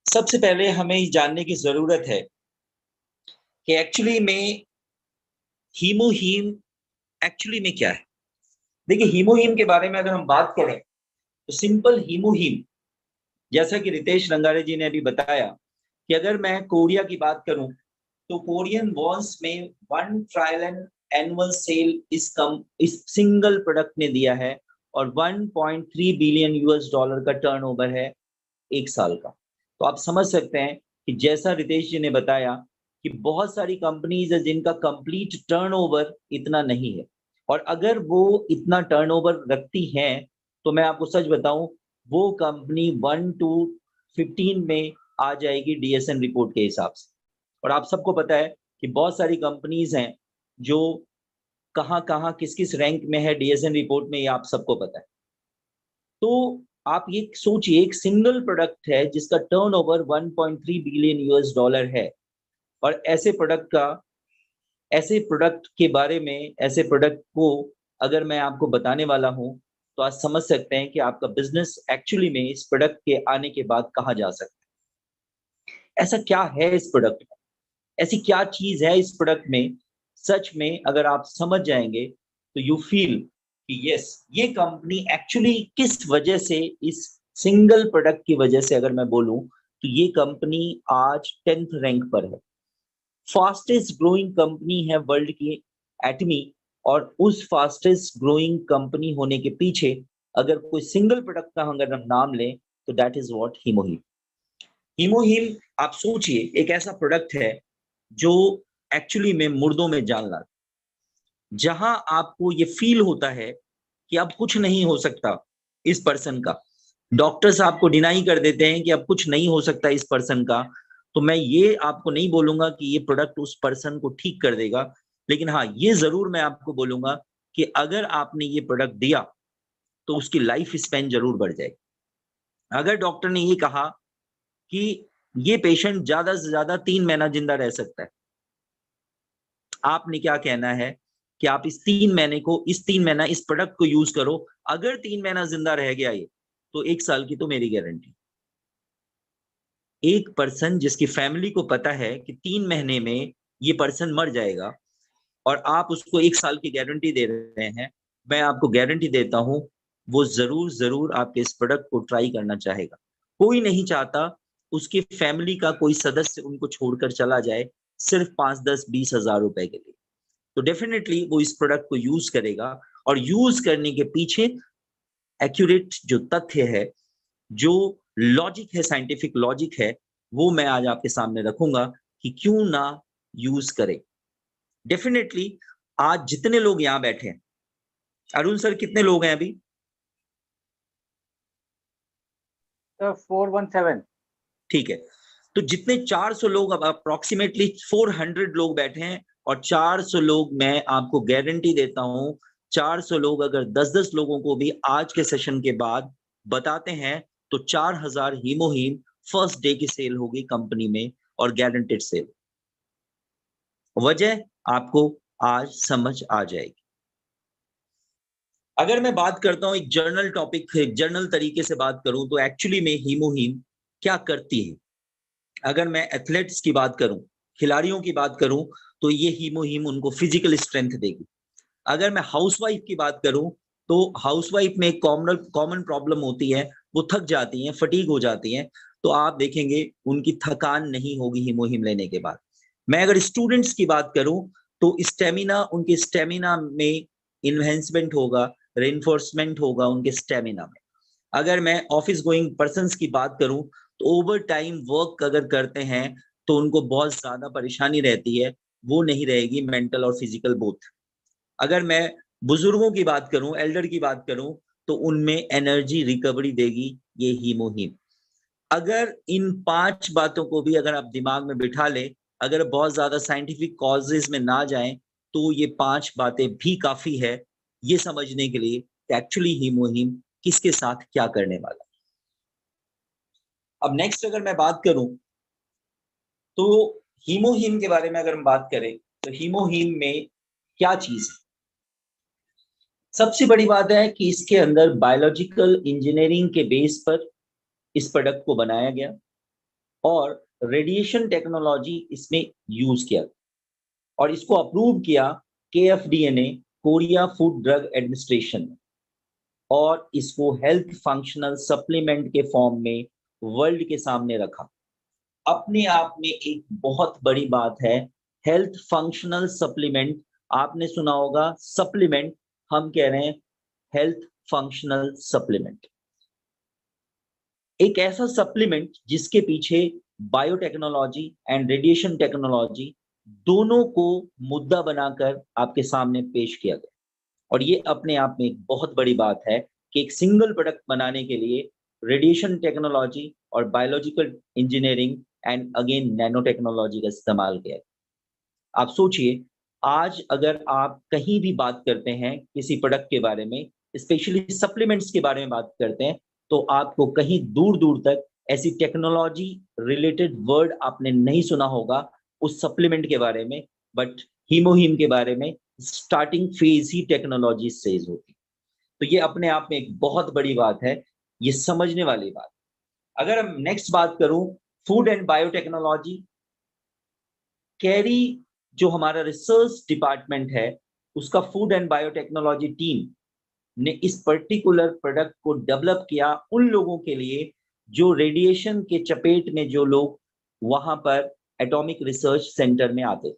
सबसे पहले हमें ये जानने की जरूरत है कि एक्चुअली में हीमोहीम एक्चुअली में क्या है। देखिए, हीमोहीम के बारे में अगर हम बात करें तो सिंपल हीमोहीम, जैसा कि रितेश रंगारे जी ने अभी बताया कि अगर मैं कोरिया की बात करूं तो कोरियन वॉन्स में 1 ट्रिलियन एनुअल सेल इस सिंगल प्रोडक्ट ने दिया है और 1.3 बिलियन यूएस डॉलर का टर्नओवर है एक साल का। तो आप समझ सकते हैं कि जैसा रितेश जी ने बताया कि बहुत सारी कंपनीज है जिनका कंप्लीट टर्नओवर इतना नहीं है, और अगर वो इतना टर्नओवर रखती हैं तो मैं आपको सच बताऊं, वो कंपनी 1 to 15 में आ जाएगी डीएसएन रिपोर्ट के हिसाब से। और आप सबको पता है कि बहुत सारी कंपनीज हैं जो कहाँ कहाँ किस किस रैंक में है डीएसएन रिपोर्ट में, ये आप सबको पता है। तो आप ये सोचिए, एक सिंगल प्रोडक्ट है जिसका टर्नओवर 1.3 बिलियन यूएस डॉलर है, और ऐसे प्रोडक्ट के बारे में, ऐसे प्रोडक्ट को अगर मैं आपको बताने वाला हूं तो आज समझ सकते हैं कि आपका बिजनेस एक्चुअली में इस प्रोडक्ट के आने के बाद कहाँ जा सकता है। ऐसा क्या है इस प्रोडक्ट में, ऐसी क्या चीज है इस प्रोडक्ट में। सच में अगर आप समझ जाएंगे तो यू फील कि यस, ये कंपनी एक्चुअली किस वजह से, इस सिंगल प्रोडक्ट की वजह से अगर मैं बोलूं तो ये कंपनी आज 10th रैंक पर है, फास्टेस्ट ग्रोइंग कंपनी है वर्ल्ड की एटमी। और उस फास्टेस्ट ग्रोइंग कंपनी होने के पीछे अगर कोई सिंगल प्रोडक्ट का अगर हम नाम लें तो दैट इज व्हाट हीमोहीम। हीमोहीम, आप सोचिए, एक ऐसा प्रोडक्ट है जो एक्चुअली में मुर्दों में जान लाता, जहां आपको ये फील होता है कि अब कुछ नहीं हो सकता इस पर्सन का। डॉक्टर्स आपको डिनाई कर देते हैं कि अब कुछ नहीं हो सकता इस पर्सन का। तो मैं ये आपको नहीं बोलूंगा कि ये प्रोडक्ट उस पर्सन को ठीक कर देगा, लेकिन हाँ, ये जरूर मैं आपको बोलूंगा कि अगर आपने ये प्रोडक्ट दिया तो उसकी लाइफ स्पैन जरूर बढ़ जाएगी। अगर डॉक्टर ने ये कहा कि ये पेशेंट ज्यादा से ज्यादा 3 महीना जिंदा रह सकता है, आपने क्या कहना है कि आप इस 3 महीना इस प्रोडक्ट को यूज करो। अगर 3 महीना जिंदा रह गया ये, तो 1 साल की तो मेरी गारंटी। एक पर्सन जिसकी फैमिली को पता है कि 3 महीने में ये पर्सन मर जाएगा, और आप उसको 1 साल की गारंटी दे रहे हैं, मैं आपको गारंटी देता हूं वो जरूर जरूर आपके इस प्रोडक्ट को ट्राई करना चाहेगा। कोई नहीं चाहता उसकी फैमिली का कोई सदस्य उनको छोड़कर चला जाए सिर्फ 5, 10, 20 हजार रुपए के लिए। तो डेफिनेटली वो इस प्रोडक्ट को यूज करेगा, और यूज करने के पीछे एक्यूरेट जो तथ्य है, जो लॉजिक है, साइंटिफिक लॉजिक है, वो मैं आज आपके सामने रखूंगा कि क्यों ना यूज करें। डेफिनेटली आज जितने लोग यहां बैठे हैं, अरुण सर कितने लोग हैं अभी? 417। ठीक है, तो जितने 400 लोग, अब अप्रोक्सीमेटली 400 लोग बैठे हैं, और 400 लोग, मैं आपको गारंटी देता हूं, 400 लोग अगर 10-10 लोगों को भी आज के सेशन के बाद बताते हैं तो 4000 हीमोहीम फर्स्ट डे की सेल होगी कंपनी में, और गारंटेड सेल। वजह आपको आज समझ आ जाएगी। अगर मैं बात करता हूं एक जर्नल टॉपिक, एक जर्नल तरीके से बात करूं तो एक्चुअली में हीमोहीम क्या करती है। अगर मैं एथलेट्स की बात करूं, खिलाड़ियों की बात करूं, तो ये हीमोहीम उनको फिजिकल स्ट्रेंथ देगी। अगर मैं हाउसवाइफ की बात करूं तो हाउसवाइफ में एक कॉमन कॉमन प्रॉब्लम होती है, वो थक जाती हैं, फटीग हो जाती हैं। तो आप देखेंगे उनकी थकान नहीं होगी हीमोहीम लेने के बाद। मैं अगर स्टूडेंट्स की बात करूं तो स्टेमिना, उनके स्टेमिना में इन्हेंसमेंट होगा, रेनफोर्समेंट होगा उनके स्टेमिना में। अगर मैं ऑफिस गोइंग पर्सन्स की बात करूं तो ओवर टाइम वर्क अगर करते हैं तो उनको बहुत ज्यादा परेशानी रहती है, वो नहीं रहेगी, मेंटल और फिजिकल बोथ। अगर मैं बुजुर्गों की बात करूं, एल्डर की बात करूं, तो उनमें एनर्जी रिकवरी देगी ये हीमोहीम। अगर इन 5 बातों को भी अगर आप दिमाग में बिठा लें, अगर बहुत ज्यादा साइंटिफिक कॉजेज में ना जाएं, तो ये 5 बातें भी काफी है ये समझने के लिए कि एक्चुअली हीमोहीम किसके साथ क्या करने वाला। अब नेक्स्ट अगर मैं बात करूं तो हीमोहीम के बारे में अगर हम बात करें तो हीमोहीम में क्या चीज है। सबसे बड़ी बात है कि इसके अंदर बायोलॉजिकल इंजीनियरिंग के बेस पर इस प्रोडक्ट को बनाया गया। और रेडिएशन टेक्नोलॉजी इसमें यूज किया और इसको अप्रूव किया KFDA ने, कोरिया फूड ड्रग एडमिनिस्ट्रेशन ने, और इसको हेल्थ फंक्शनल सप्लीमेंट के फॉर्म में वर्ल्ड के सामने रखा। अपने आप में एक बहुत बड़ी बात है हेल्थ फंक्शनल सप्लीमेंट। आपने सुना होगा सप्लीमेंट, हम कह रहे हैं हेल्थ फंक्शनल सप्लीमेंट। एक ऐसा सप्लीमेंट जिसके पीछे बायोटेक्नोलॉजी एंड रेडिएशन टेक्नोलॉजी दोनों को मुद्दा बनाकर आपके सामने पेश किया गया। और ये अपने आप में एक बहुत बड़ी बात है कि एक सिंगल प्रोडक्ट बनाने के लिए रेडिएशन टेक्नोलॉजी और biological engineering and again nano technology का इस्तेमाल किया। आप सोचिए, आज अगर आप कहीं भी बात करते हैं किसी प्रोडक्ट के बारे में, स्पेशली सप्लीमेंट्स के बारे में बात करते हैं, तो आपको कहीं दूर दूर तक ऐसी टेक्नोलॉजी रिलेटेड वर्ड आपने नहीं सुना होगा उस सप्लीमेंट के बारे में। बट हीमोहीम के बारे में स्टार्टिंग फेज ही टेक्नोलॉजी से होती। तो ये अपने आप में एक बहुत बड़ी बात है, ये समझने वाली बात। अगर हम नेक्स्ट बात करूं, फूड एंड बायोटेक्नोलॉजी, कैरी जो हमारा रिसर्च डिपार्टमेंट है, उसका फूड एंड बायोटेक्नोलॉजी टीम ने इस पर्टिकुलर प्रोडक्ट को डेवलप किया उन लोगों के लिए जो रेडिएशन के चपेट में, जो लोग वहां पर एटॉमिक रिसर्च सेंटर में आते।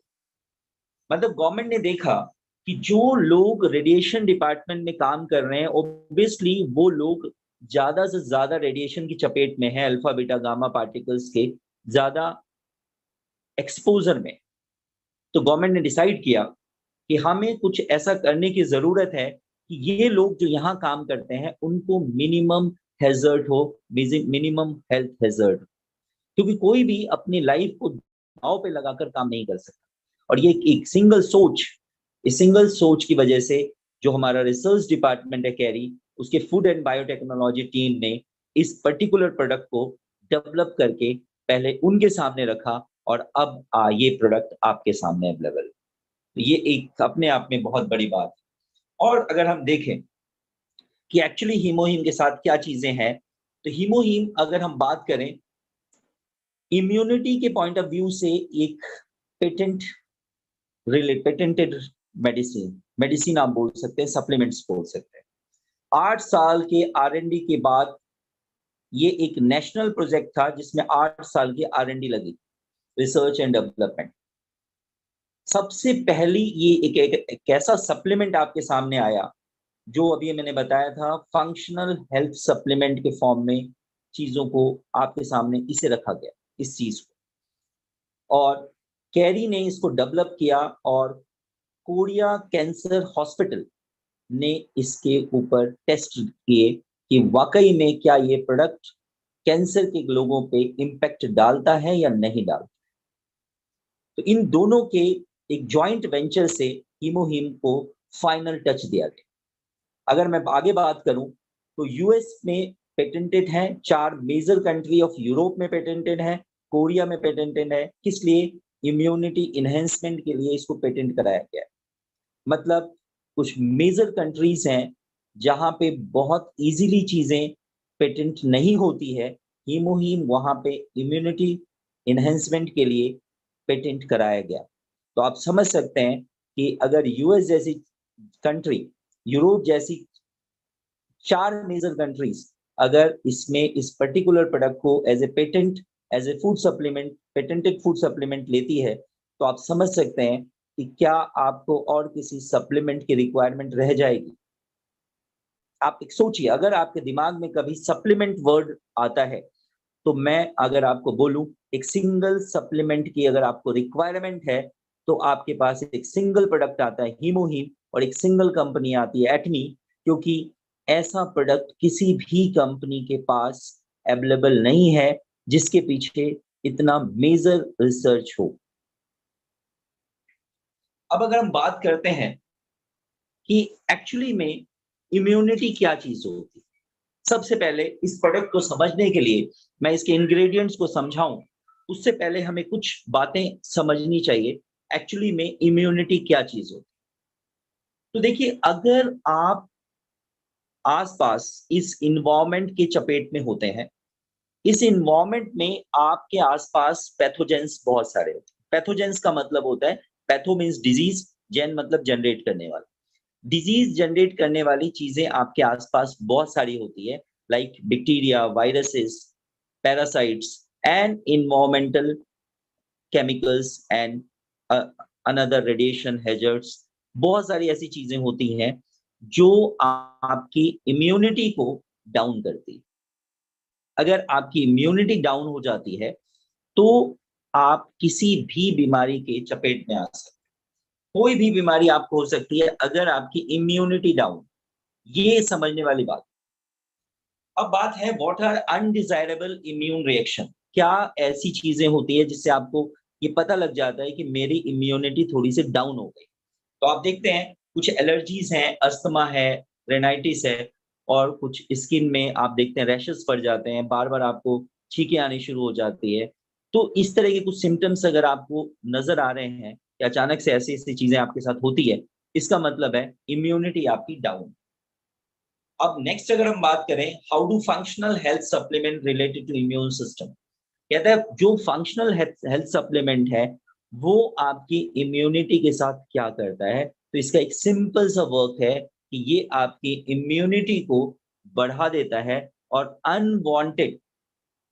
मतलब गवर्नमेंट ने देखा कि जो लोग रेडिएशन डिपार्टमेंट में काम कर रहे हैं, ऑब्वियसली वो लोग ज्यादा से ज्यादा रेडिएशन की चपेट में है, अल्फा बीटा गामा पार्टिकल्स के ज्यादा एक्सपोजर में। तो गवर्नमेंट ने डिसाइड किया कि हमें कुछ ऐसा करने की जरूरत है कि ये लोग जो यहाँ काम करते हैं उनको मिनिमम हैजर्ड हो, मिनिमम हेल्थ हैजर्ड। क्योंकि कोई भी अपनी लाइफ को दांव पे लगाकर काम नहीं कर सकता। और ये एक सिंगल सोच, इस सिंगल सोच की वजह से जो हमारा रिसर्च डिपार्टमेंट है कैरी, उसके फूड एंड बायोटेक्नोलॉजी टीम ने इस पर्टिकुलर प्रोडक्ट को डेवलप करके पहले उनके सामने रखा और अब ये प्रोडक्ट आपके सामने अवेलेबल। तो ये एक अपने आप में बहुत बड़ी बात है। और अगर हम देखें कि एक्चुअली हीमोहीम के साथ क्या चीजें हैं, तो हीमोहीम अगर हम बात करें इम्यूनिटी के पॉइंट ऑफ व्यू से एक पेटेंटेड मेडिसिन आप बोल सकते हैं, सप्लीमेंट्स बोल सकते हैं। 8 साल के R&D के बाद ये एक नेशनल प्रोजेक्ट था जिसमें 8 साल की R&D लगी, रिसर्च एंड डेवलपमेंट। सबसे पहली ये एक ऐसा सप्लीमेंट आपके सामने आया जो अभी मैंने बताया था, फंक्शनल हेल्थ सप्लीमेंट के फॉर्म में चीजों को आपके सामने इसे रखा गया, इस चीज को। और कैरी ने इसको डेवलप किया और कोरिया कैंसर हॉस्पिटल ने इसके ऊपर टेस्ट किए कि वाकई में क्या ये प्रोडक्ट कैंसर के लोगों पे इम्पैक्ट डालता है या नहीं डालता। तो इन दोनों के एक जॉइंट वेंचर से हीमोहीम को फाइनल टच दिया गया। अगर मैं आगे बात करूं तो यूएस में पेटेंटेड है, 4 मेजर कंट्री ऑफ यूरोप में पेटेंटेड है, कोरिया में पेटेंटेड है। किस लिए? इम्यूनिटी इनहेंसमेंट के लिए इसको पेटेंट कराया गया है। मतलब कुछ मेजर कंट्रीज हैं जहां पे बहुत इजीली चीजें पेटेंट नहीं होती है, हीमोहीम वहां पे इम्यूनिटी इनहेंसमेंट के लिए पेटेंट कराया गया। तो आप समझ सकते हैं कि अगर यूएस जैसी कंट्री, यूरोप जैसी 4 मेजर कंट्रीज अगर इसमें इस पर्टिकुलर प्रोडक्ट को as a patent, as a food supplement, patented food supplement लेती है, तो आप समझ सकते हैं कि क्या आपको और किसी सप्लीमेंट की रिक्वायरमेंट रह जाएगी। आप एक सोचिए, अगर आपके दिमाग में कभी सप्लीमेंट वर्ड आता है, तो मैं अगर आपको बोलूं एक सिंगल सप्लीमेंट की अगर आपको रिक्वायरमेंट है, तो आपके पास एक सिंगल प्रोडक्ट आता है हीमोहीम और एक सिंगल कंपनी आती है एटमी, क्योंकि ऐसा प्रोडक्ट किसी भी कंपनी के पास अवेलेबल नहीं है जिसके पीछे इतना मेजर रिसर्च हो। अब अगर हम बात करते हैं कि एक्चुअली में इम्यूनिटी क्या चीज होती है, सबसे पहले इस प्रोडक्ट को समझने के लिए मैं इसके इंग्रेडिएंट्स को समझाऊं, उससे पहले हमें कुछ बातें समझनी चाहिए एक्चुअली में इम्यूनिटी क्या चीज होती है। तो देखिए, अगर आप आसपास इस इन्वायरमेंट के चपेट में होते हैं इस इन्वायरमेंट में आपके आसपास पैथोजेंस बहुत सारे होते हैं। पैथोजेंस का मतलब होता है, पैथो मीन्स डिजीज, जेन मतलब जनरेट करने वाला। डिजीज जनरेट करने वाली चीजें आपके आसपास बहुत सारी होती है, like bacteria, viruses, parasites and environmental chemicals and another radiation hazards. बहुत सारी ऐसी चीजें होती हैं जो आपकी इम्यूनिटी को डाउन करती है। अगर आपकी इम्यूनिटी डाउन हो जाती है तो आप किसी भी बीमारी के चपेट में आ सकते हैं। कोई भी बीमारी आपको हो सकती है अगर आपकी इम्यूनिटी डाउन। ये समझने वाली बात। अब बात है what are undesirable immune reaction. क्या ऐसी चीजें होती है जिससे आपको ये पता लग जाता है कि मेरी इम्यूनिटी थोड़ी सी डाउन हो गई। तो आप देखते हैं कुछ एलर्जीज हैं, अस्थमा है, रेनाइटिस है, और कुछ स्किन में आप देखते हैं रैशेस पड़ जाते हैं, बार-बार आपको छींकें आनी शुरू हो जाती है। तो इस तरह के कुछ सिम्पटम्स अगर आपको नज़र आ रहे हैं या अचानक से ऐसी-ऐसी चीज़ें आपके साथ होती है, इसका मतलब है इम्यूनिटी आपकी डाउन। अब नेक्स्ट अगर हम बात करें, how do functional health supplement related to immune system. कहता है जो फंक्शनल हेल्थ सप्लीमेंट है वो आपकी इम्यूनिटी के साथ क्या करता है। तो इसका एक सिंपल सा वर्क है कि ये आपकी इम्यूनिटी को बढ़ा देता है और अनवांटेड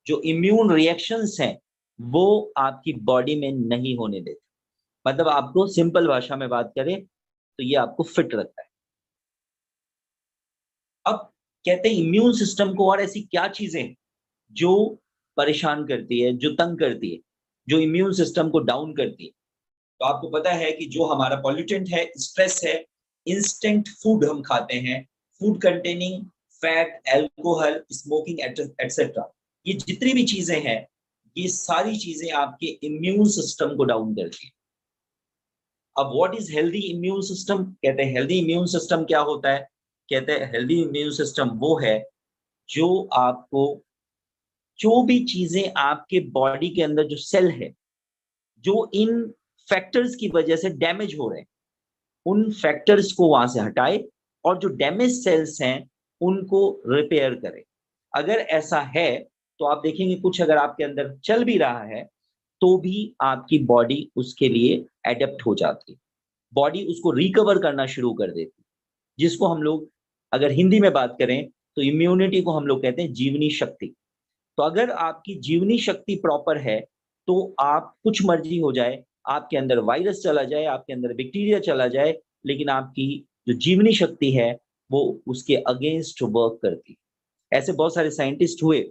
जो इम्यून रिएक्शंस हैं वो आपकी बॉडी में नहीं होने देते। मतलब आपको सिंपल भाषा में बात करें तो ये आपको फिट रखता है। अब कहते हैं इम्यून सिस्टम को और ऐसी क्या चीजें हैं जो परेशान करती है, जो तंग करती है, जो इम्यून सिस्टम को डाउन करती है। तो आपको पता है कि जो हमारा पॉल्यूटेंट है, स्ट्रेस है, इंस्टेंट फूड हम खाते हैं, food containing fat, alcohol, smoking etcetera. ये जितनी भी चीजें हैं, ये सारी चीजें आपके इम्यून सिस्टम को डाउन करती है। अब what is healthy immune system? कहते हैं हेल्दी इम्यून सिस्टम क्या होता है? कहते हैं हेल्दी इम्यून सिस्टम वो है जो आपको जो भी चीजें आपके बॉडी के अंदर जो सेल है, जो इन फैक्टर्स की वजह से डैमेज हो रहे हैं, उन फैक्टर्स को वहां से हटाए और जो डैमेज सेल्स हैं उनको रिपेयर करे। अगर ऐसा है तो आप देखेंगे कुछ अगर आपके अंदर चल भी रहा है तो भी आपकी बॉडी उसके लिए एडेप्ट हो जाती है। बॉडी उसको रिकवर करना शुरू कर देती है, जिसको हम लोग अगर हिंदी में बात करें तो इम्यूनिटी को हम लोग कहते हैं जीवनी शक्ति। तो अगर आपकी जीवनी शक्ति प्रॉपर है तो आप कुछ मर्जी हो जाए, आपके अंदर वायरस चला जाए, आपके अंदर बैक्टीरिया चला जाए, लेकिन आपकी जो जीवनी शक्ति है वो उसके अगेंस्ट वर्क करती है। ऐसे बहुत सारे साइंटिस्ट हुए।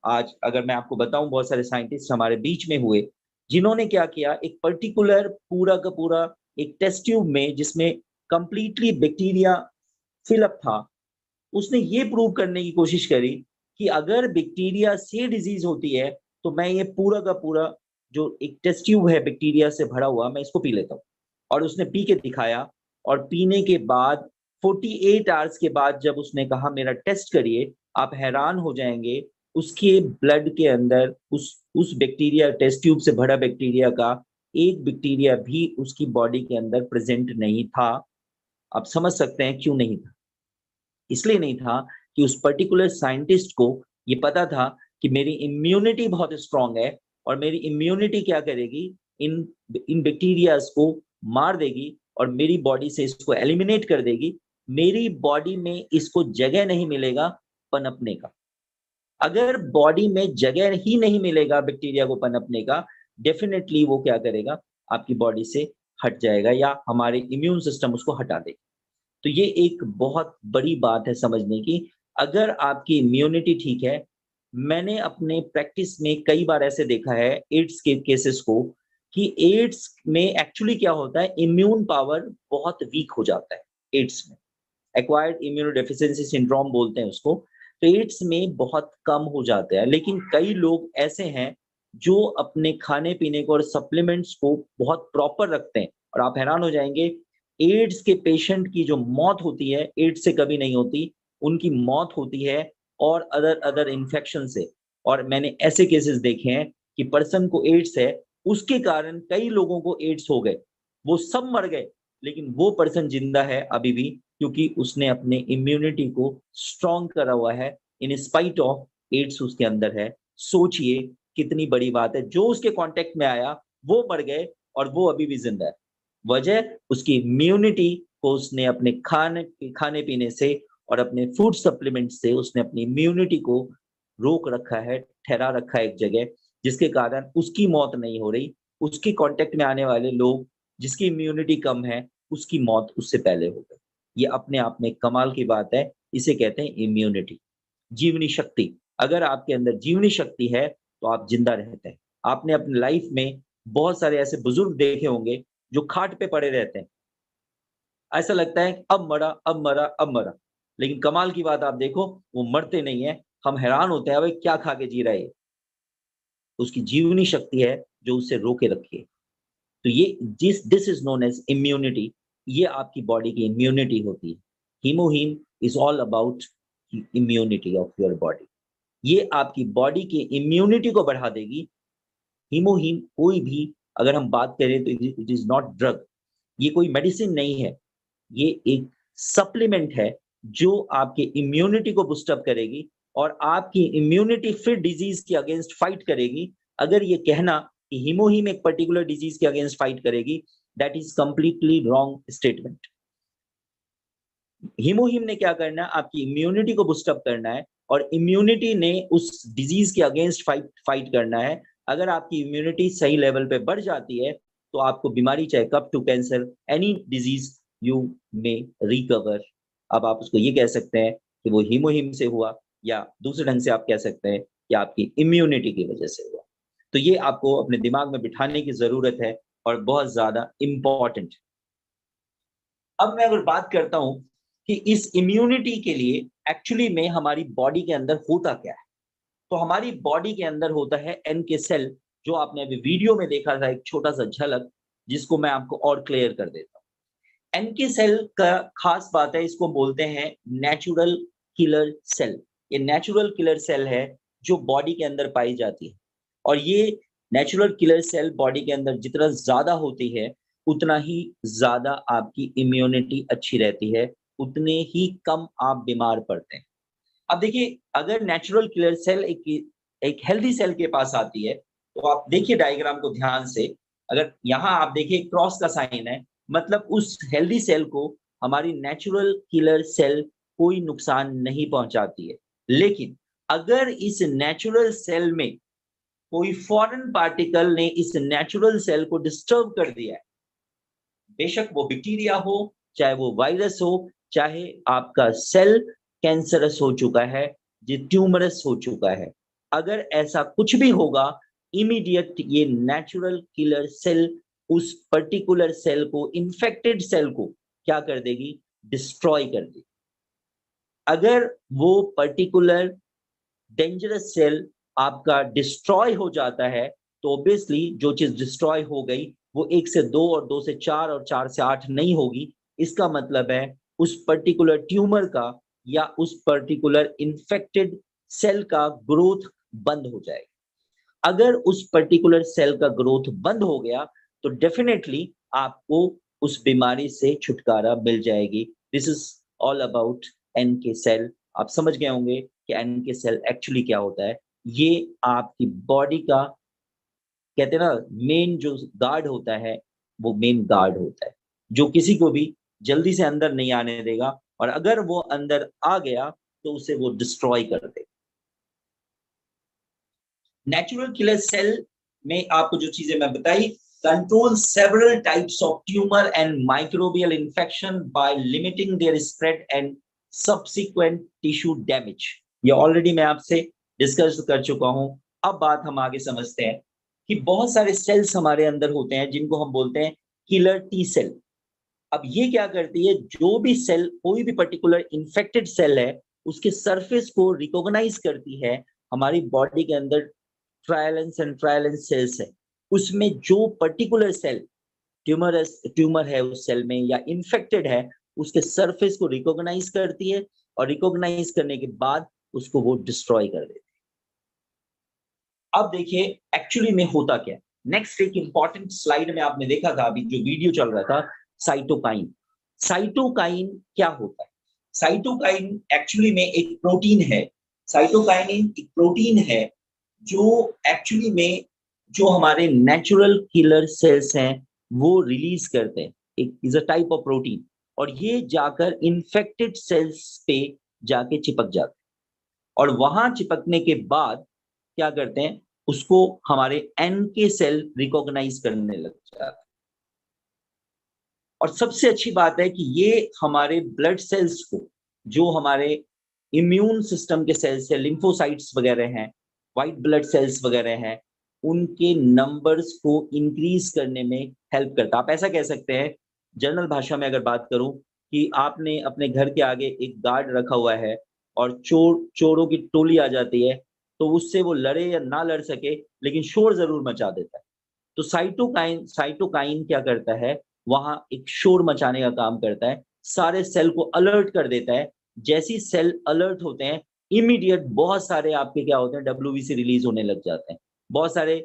आज अगर मैं आपको बताऊं, बहुत सारे साइंटिस्ट हमारे बीच में हुए जिन्होंने क्या किया, एक पर्टिकुलर पूरा का पूरा एक टेस्ट ट्यूब में जिसमें कंप्लीटली बैक्टीरिया फिलअप था, उसने ये प्रूव करने की कोशिश करी कि अगर बैक्टीरिया से डिजीज होती है तो मैं ये पूरा का पूरा जो एक टेस्ट ट्यूब है बैक्टीरिया से भरा हुआ, मैं इसको पी लेता हूँ। और उसने पी के दिखाया, और पीने के बाद 48 आवर्स के बाद जब उसने कहा मेरा टेस्ट करिए, आप हैरान हो जाएंगे, उसके ब्लड के अंदर उस बैक्टीरिया, टेस्ट ट्यूब से भरा बैक्टीरिया का एक बैक्टीरिया भी उसकी बॉडी के अंदर प्रेजेंट नहीं था। आप समझ सकते हैं क्यों नहीं था? इसलिए नहीं था कि उस पर्टिकुलर साइंटिस्ट को ये पता था कि मेरी इम्यूनिटी बहुत स्ट्रांग है और मेरी इम्यूनिटी क्या करेगी, इन इन बैक्टीरियाज को मार देगी और मेरी बॉडी से इसको एलिमिनेट कर देगी। मेरी बॉडी में इसको जगह नहीं मिलेगा पनपने का। अगर बॉडी में जगह ही नहीं मिलेगा बैक्टीरिया को पनपने का, डेफिनेटली वो क्या करेगा, आपकी बॉडी से हट जाएगा या हमारे इम्यून सिस्टम उसको हटा देगा। तो ये एक बहुत बड़ी बात है समझने की। अगर आपकी इम्यूनिटी ठीक है, मैंने अपने प्रैक्टिस में कई बार ऐसे देखा है एड्स के केसेस को, कि एड्स में एक्चुअली क्या होता है, इम्यून पावर बहुत वीक हो जाता है एड्स में। एक्वायर्ड इम्यूनोडेफिशिएंसी सिंड्रोम बोलते हैं उसको। तो एड्स में बहुत कम हो जाता है, लेकिन कई लोग ऐसे हैं जो अपने खाने-पीने को और सप्लीमेंट्स को बहुत प्रॉपर रखते हैं, और आप हैरान हो जाएँगे, एड्स के पेशेंट की जो मौत होती है, एड्स से कभी नहीं होती, उनकी मौत होती है और अदर अदर इन्फेक्शन से। और मैंने ऐसे केसेस देखे हैं कि पर्सन को एड्स है, उसके कारण कई लोगों को एड्स हो गए। वो सब मर गए, लेकिन वो पर्सन जिंदा है अभी भी, क्योंकि उसने अपने इम्यूनिटी को स्ट्रॉन्ग करा हुआ है इन स्पाइट ऑफ एड्स उसके अंदर है। सोचिए कितनी बड़ी बात है। जो उसके कांटेक्ट में आया वो मर गए और वो अभी भी जिंदा है। वजह उसकी इम्यूनिटी को उसने अपने खाने पीने से और अपने फूड सप्लीमेंट से उसने अपनी इम्यूनिटी को रोक रखा है, ठहरा रखा है एक जगह, जिसके कारण उसकी मौत नहीं हो रही। उसके कांटेक्ट में आने वाले लोग जिसकी इम्यूनिटी कम है, उसकी मौत उससे पहले हो गई। ये अपने आप में कमाल की बात है। इसे कहते हैं इम्यूनिटी, जीवनी शक्ति। अगर आपके अंदर जीवनी शक्ति है तो आप जिंदा रहते हैं। आपने अपनी लाइफ में बहुत सारे ऐसे बुजुर्ग देखे होंगे जो खाट पे पड़े रहते हैं। ऐसा लगता है कि अब मरा, अब मरा, अब मरा। लेकिन कमाल की बात आप देखो, वो मरते नहीं है। हम हैरान होते हैं, अबे क्या खा के जी रहा है ये? उसकी जीवनी शक्ति है जो उसे रोके रखी है। तो ये this is known as immunity. ये आपकी बॉडी की इम्यूनिटी होती है। हीमोहीम is all about immunity of your body. ये आपकी बॉडी की इम्यूनिटी को बढ़ा देगी। हीमोहीम कोई भी, अगर हम बात करें तो इट इज नॉट ड्रग। ये कोई मेडिसिन नहीं है। ये एक सप्लीमेंट है जो आपके इम्यूनिटी को बूस्टअप करेगी और आपकी इम्यूनिटी फिर डिजीज के अगेंस्ट फाइट करेगी। अगर ये कहना कि हीमोहीम एक पर्टिकुलर डिजीज के अगेंस्ट फाइट करेगी, that is completely wrong statement. हीमोहीम ने क्या करना है? आपकी इम्यूनिटी को बूस्टअप करना है और इम्यूनिटी ने उस डिजीज के अगेंस्ट फाइट करना है। अगर आपकी इम्यूनिटी सही लेवल पे बढ़ जाती है तो आपको बीमारी, चाहे cough to cancer, any disease you may recover. अब आप उसको ये कह सकते हैं कि वो हीमोहीम से हुआ, या दूसरे ढंग से आप कह सकते हैं कि आपकी इम्यूनिटी की वजह से हुआ। तो ये आपको अपने दिमाग में बिठाने की जरूरत है और बहुत ज्यादा इंपॉर्टेंट। अब मैं अगर बात करता हूं कि इस इम्यूनिटी के लिए एक्चुअली में हमारी बॉडी के अंदर होता क्या है, तो हमारी बॉडी के अंदर होता है एनके सेल, जो आपने अभी वीडियो में देखा था, एक छोटा सा झलक, जिसको मैं आपको और क्लियर कर देता हूं। एनके सेल का खास बात है, इसको बोलते हैं नेचुरल किलर सेल। ये नेचुरल किलर सेल है जो बॉडी के अंदर पाई जाती है। और ये नेचुरल किलर सेल बॉडी के अंदर जितना ज्यादा होती है, उतना ही ज्यादा आपकी इम्यूनिटी अच्छी रहती है, उतने ही कम आप बीमार पड़ते हैं। अब देखिए, अगर नेचुरल किलर सेल एक हेल्दी सेल के पास आती है, तो आप देखिए डायग्राम को ध्यान से। अगर यहाँ आप देखिए क्रॉस का साइन है, मतलब उस हेल्दी सेल को हमारी नेचुरल किलर सेल कोई नुकसान नहीं पहुंचाती है। लेकिन अगर इस नेचुरल सेल में कोई फॉरेन पार्टिकल ने इस नेचुरल सेल को डिस्टर्ब कर दिया है, बेशक वो बैक्टीरिया हो, चाहे वो वायरस हो, चाहे आपका सेल कैंसरस हो चुका है, ये ट्यूमरस हो चुका है, अगर ऐसा कुछ भी होगा, इमीडिएट ये नेचुरल किलर सेल उस पर्टिकुलर सेल को, इन्फेक्टेड सेल को क्या कर देगी? डिस्ट्रॉय कर देगी। अगर वो पर्टिकुलर डेंजरस सेल आपका डिस्ट्रॉय हो जाता है, तो ऑब्वियसली जो चीज डिस्ट्रॉय हो गई वो 1 से 2 और 2 से 4 और 4 से 8 नहीं होगी। इसका मतलब है उस पर्टिकुलर ट्यूमर का या उस पर्टिकुलर इन्फेक्टेड सेल का ग्रोथ बंद हो जाएगा। अगर उस पर्टिकुलर सेल का ग्रोथ बंद हो गया तो डेफिनेटली आपको उस बीमारी से छुटकारा मिल जाएगी। This is all about NK cell. आप समझ गए होंगे कि एनके सेल एक्चुअली क्या होता है। ये आपकी बॉडी का, कहते हैं ना, मेन जो गार्ड होता है, वो मेन गार्ड होता है जो किसी को भी जल्दी से अंदर नहीं आने देगा, और अगर वो अंदर आ गया तो उसे वो डिस्ट्रॉय कर देगा। नेचुरल किलर सेल में आपको जो चीजें मैं बताई, control several types of tumour and microbial infection by limiting their spread and subsequent tissue damage. ये ऑलरेडी मैं आपसे डिस्कस कर चुका हूं। अब बात हम आगे समझते हैं कि बहुत सारे सेल्स हमारे अंदर होते हैं जिनको हम बोलते हैं किलर टी सेल। अब ये क्या करती है? जो भी सेल, कोई भी पर्टिकुलर इन्फेक्टेड सेल है, उसके सरफेस को रिकॉग्नाइज करती है। हमारी बॉडी के अंदर ट्रायलेंस एंड ट्रायलेंस सेल्स है, उसमें जो पर्टिकुलर सेल ट्यूमर है उस सेल में या इन्फेक्टेड है, उसके सरफेस को रिकॉग्नाइज करती है और रिकॉग्नाइज करने के बाद उसको वो डिस्ट्रॉय कर देती है। अब देखिए एक्चुअली में होता क्या है। नेक्स्ट एक इंपॉर्टेंट स्लाइड में आपने देखा था, अभी जो वीडियो चल रहा था, साइटोकाइन। साइटोकाइन क्या होता है? साइटोकाइन एक्चुअली में एक प्रोटीन है। साइटोकाइनिन एक प्रोटीन है जो एक्चुअली में जो हमारे नेचुरल किलर सेल्स हैं वो रिलीज करते हैं, एक is a type of protein, और ये जाकर इन्फेक्टेड सेल्स पे जाके चिपक जाते हैं, और वहां चिपकने के बाद क्या करते हैं, उसको हमारे एन के सेल रिकॉग्नाइज करने लग जाते हैं। और सबसे अच्छी बात है कि ये हमारे ब्लड सेल्स को, जो हमारे इम्यून सिस्टम के सेल्स है, लिम्फोसाइट्स वगैरह हैं, व्हाइट ब्लड सेल्स वगैरह हैं, उनके नंबर्स को इंक्रीज करने में हेल्प करता है। आप ऐसा कह सकते हैं, जनरल भाषा में अगर बात करूं, कि आपने अपने घर के आगे एक गार्ड रखा हुआ है और चोरों की टोली आ जाती है, तो उससे वो लड़े या ना लड़ सके, लेकिन शोर जरूर मचा देता है। तो साइटोकाइन क्या करता है, वहां एक शोर मचाने का काम करता है, सारे सेल को अलर्ट कर देता है। जैसी सेल अलर्ट होते हैं, इमीडिएट बहुत सारे आपके क्या होते हैं, डब्ल्यूबीसी रिलीज होने लग जाते हैं। बहुत सारे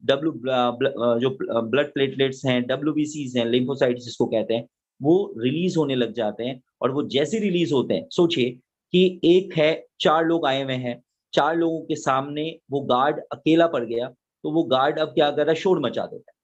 जो ब्लड प्लेटलेट्स हैं, डब्ल्यूबीसीज हैं, लिम्फोसाइट्स जिसको कहते हैं, वो रिलीज होने लग जाते हैं। और वो जैसे रिलीज होते हैं, सोचिए कि एक है, 4 लोग आए हुए हैं, 4 लोगों के सामने वो गार्ड अकेला पड़ गया, तो वो गार्ड अब क्या कर रहा है, शोर मचा देता है।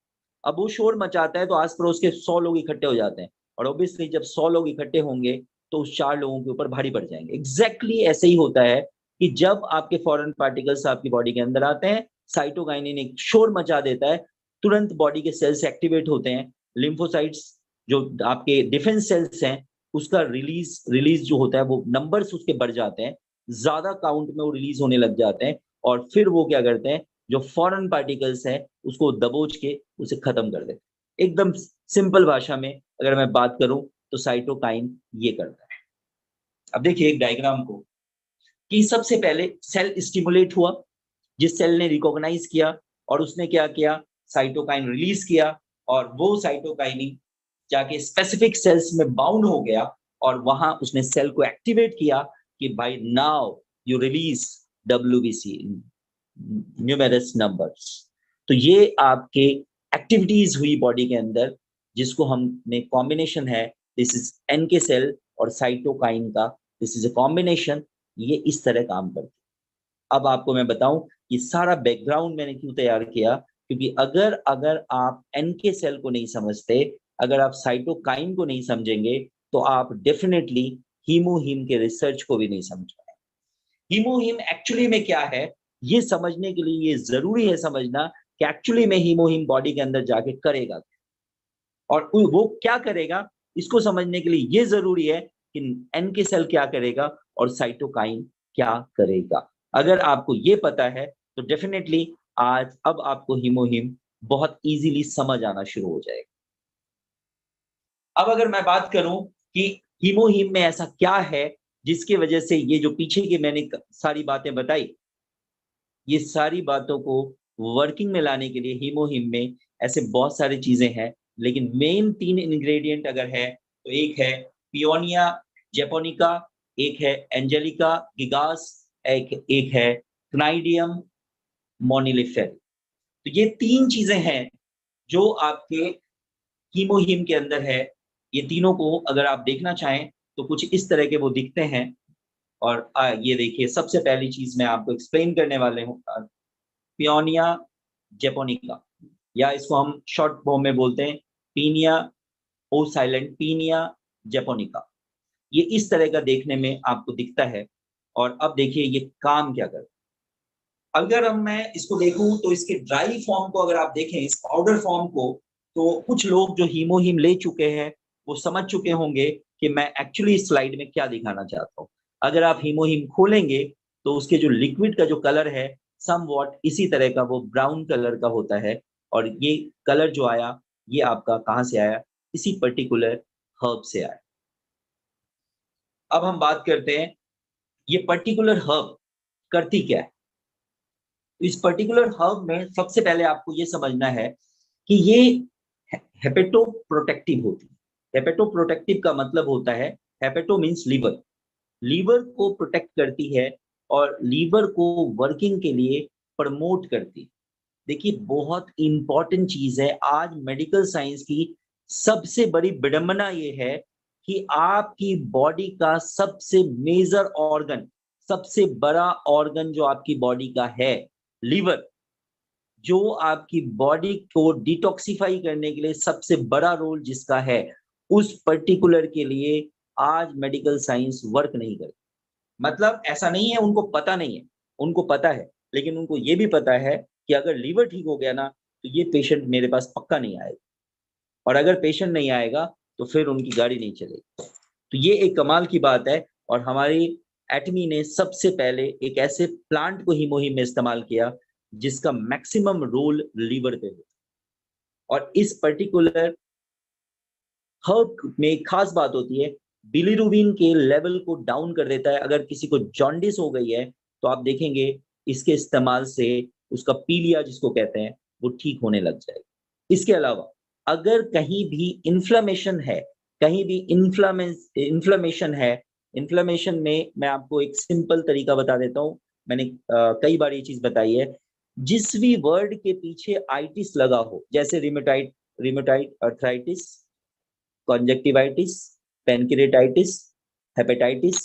अब वो शोर मचाता है तो आस पड़ोस के 100 लोग इकट्ठे हो जाते हैं, और ऑब्वियसली जब 100 लोग इकट्ठे होंगे तो उस 4 लोगों के ऊपर भारी पड़ जाएंगे। एग्जैक्टली ऐसे ही होता है कि जब आपके फॉरेन पार्टिकल्स आपकी बॉडी के अंदर आते हैं, साइटोकाइनिन एक शोर मचा देता है, तुरंत बॉडी के सेल्स एक्टिवेट होते हैं, लिम्फोसाइट्स जो आपके डिफेंस सेल्स हैं, उसका रिलीज रिलीज जो होता है, वो नंबर्स उसके बढ़ जाते हैं, ज्यादा काउंट में वो रिलीज होने लग जाते हैं, और फिर वो क्या करते हैं, जो फॉरेन पार्टिकल्स है उसको दबोच के उसे खत्म कर देते हैं। एकदम सिंपल भाषा में अगर मैं बात करूं, तो साइटोकाइन ये करता है। अब देखिए एक डायग्राम को, कि सबसे पहले सेल स्टिमुलेट हुआ, जिस सेल ने रिकॉग्नाइज किया और उसने क्या किया, साइटोकाइन रिलीज किया, और वो साइटोकाइनिन जाके स्पेसिफिक सेल्स में बाउंड हो गया, और वहां उसने सेल को एक्टिवेट किया कि भाई now you release WBC, numerous numbers. तो ये आपके एक्टिविटीज हुई बॉडी के अंदर, जिसको हमने कॉम्बिनेशन है, दिस इज एन के सेल और साइटोकाइन का, दिस इज अ कॉम्बिनेशन, ये इस तरह काम करती है। अब आपको मैं बताऊं कि सारा बैकग्राउंड मैंने क्यों तैयार किया, क्योंकि अगर अगर आप एन के सेल को नहीं समझते, अगर आप साइटोकाइन को नहीं समझेंगे, तो आप डेफिनेटली हीमोहीम के रिसर्च को भी नहीं समझ पाएंगे। हीमोहीम एक्चुअली में क्या है, ये समझने के लिए ये जरूरी है समझना कि एक्चुअली में हीमोहीम बॉडी के अंदर जाके करेगा, और वो क्या करेगा, इसको समझने के लिए ये जरूरी है कि एन के सेल क्या करेगा और साइटोकाइन क्या करेगा। अगर आपको ये पता है, तो डेफिनेटली आज अब आपको हीमोहीम बहुत इजीली समझ आना शुरू हो जाएगा। अब अगर मैं बात करूं कि हीमोहीम में ऐसा क्या है जिसकी वजह से ये जो पीछे की मैंने सारी बातें बताई, ये सारी बातों को वर्किंग में लाने के लिए हीमोहिम में ऐसे बहुत सारी चीजें हैं, लेकिन मेन 3 इंग्रेडिएंट अगर है, तो एक है पियोनिया जैपोनिका, एक है एंजेलिका गिगास, एक एक है क्नाइडियम मोनिलिफेर। तो ये 3 चीजें हैं जो आपके हीमोहिम के अंदर है। ये तीनों को अगर आप देखना चाहें, तो कुछ इस तरह के वो दिखते हैं। और ये देखिए, सबसे पहली चीज मैं आपको एक्सप्लेन करने वाले हूँ, पियोनिया जैपोनिका, या इसको हम शॉर्ट फॉर्म में बोलते हैं पीनिया, ओ साइलेंट, पीनिया जैपोनिका। ये इस तरह का देखने में आपको दिखता है। और अब देखिए ये काम क्या करता है। अगर हम मैं इसको देखूं, तो इसके ड्राई फॉर्म को अगर आप देखें, इस पाउडर फॉर्म को, तो कुछ लोग जो हीमोहीम ले चुके हैं वो समझ चुके होंगे कि मैं एक्चुअली इस स्लाइड में क्या दिखाना चाहता हूँ। अगर आप हीमोहीम खोलेंगे, तो उसके जो लिक्विड का जो कलर है, समवॉट इसी तरह का वो ब्राउन कलर का होता है। और ये कलर जो आया, ये आपका कहाँ से आया, इसी पर्टिकुलर हर्ब से आया। अब हम बात करते हैं, ये पर्टिकुलर हर्ब करती क्या है। तो इस पर्टिकुलर हर्ब में सबसे पहले आपको ये समझना है कि ये हेपेटो प्रोटेक्टिव होती है। हेपेटो प्रोटेक्टिव का मतलब होता है, हेपेटो मीन्स लीवर, लीवर को प्रोटेक्ट करती है और लीवर को वर्किंग के लिए प्रमोट करती है। देखिए बहुत इंपॉर्टेंट चीज है, आज मेडिकल साइंस की सबसे बड़ी विडंबना ये है कि आपकी बॉडी का सबसे मेजर ऑर्गन, सबसे बड़ा ऑर्गन जो आपकी बॉडी का है, लीवर जो आपकी बॉडी को डिटॉक्सिफाई करने के लिए सबसे बड़ा रोल जिसका है, उस पर्टिकुलर के लिए आज मेडिकल साइंस वर्क नहीं करती। मतलब ऐसा नहीं है उनको पता नहीं है, उनको पता है, लेकिन उनको ये भी पता है कि अगर लीवर ठीक हो गया ना, तो ये पेशेंट मेरे पास पक्का नहीं आएगा, और अगर पेशेंट नहीं आएगा, तो फिर उनकी गाड़ी नहीं चलेगी। तो ये एक कमाल की बात है, और हमारी एटमी ने सबसे पहले एक ऐसे प्लांट को हीमोहिम में इस्तेमाल किया, जिसका मैक्सिमम रोल लीवर पे हो। और इस पर्टिकुलर हर्ब में एक खास बात होती है, बिलीरुबिन के लेवल को डाउन कर देता है। अगर किसी को जॉन्डिस हो गई है, तो आप देखेंगे इसके इस्तेमाल से उसका पीलिया जिसको कहते हैं, वो ठीक होने लग जाएगा। इसके अलावा अगर कहीं भी इन्फ्लेमेशन है, कहीं भी इन्फ्लेमेशन है, इन्फ्लेमेशन में मैं आपको एक सिंपल तरीका बता देता हूँ। मैंने कई बार ये चीज बताई है। जिस भी वर्ड के पीछे आइटिस लगा हो, जैसे रिमेटाइड अर्थराइटिस, कॉन्जेक्टिवाइटिस, पैनक्रियाटाइटिस, हेपेटाइटिस,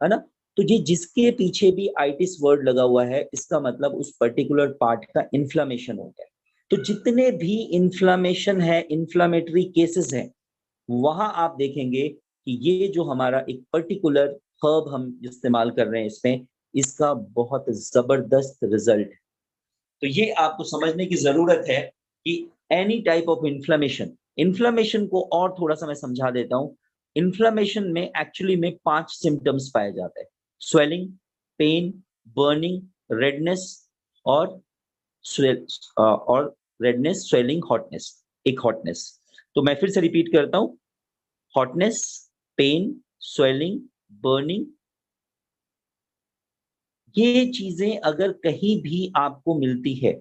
है ना? तो ये जिसके पीछे भी आइटिस वर्ड लगा हुआ है, इसका मतलब उस पर्टिकुलर पार्ट का इन्फ्लेमेशन हो गया। तो जितने भी इन्फ्लेमेशन है, इन्फ्लामेटरी केसेस हैं, वहां आप देखेंगे कि ये जो हमारा एक पर्टिकुलर हर्ब हम इस्तेमाल कर रहे हैं इसमें, इसका बहुत जबरदस्त रिजल्ट है। तो ये आपको समझने की जरूरत है कि एनी टाइप ऑफ इन्फ्लेमेशन को और थोड़ा सा मैं समझा देता हूं। इन्फ्लेमेशन में एक्चुअली में 5 सिम्टम्स पाए जाते हैं: स्वेलिंग, पेन, बर्निंग, रेडनेस, और और रेडनेस, स्वेलिंग, हॉटनेस। एक हॉटनेस, तो मैं फिर से रिपीट करता हूं: हॉटनेस, पेन, स्वेलिंग, बर्निंग। ये चीजें अगर कहीं भी आपको मिलती है,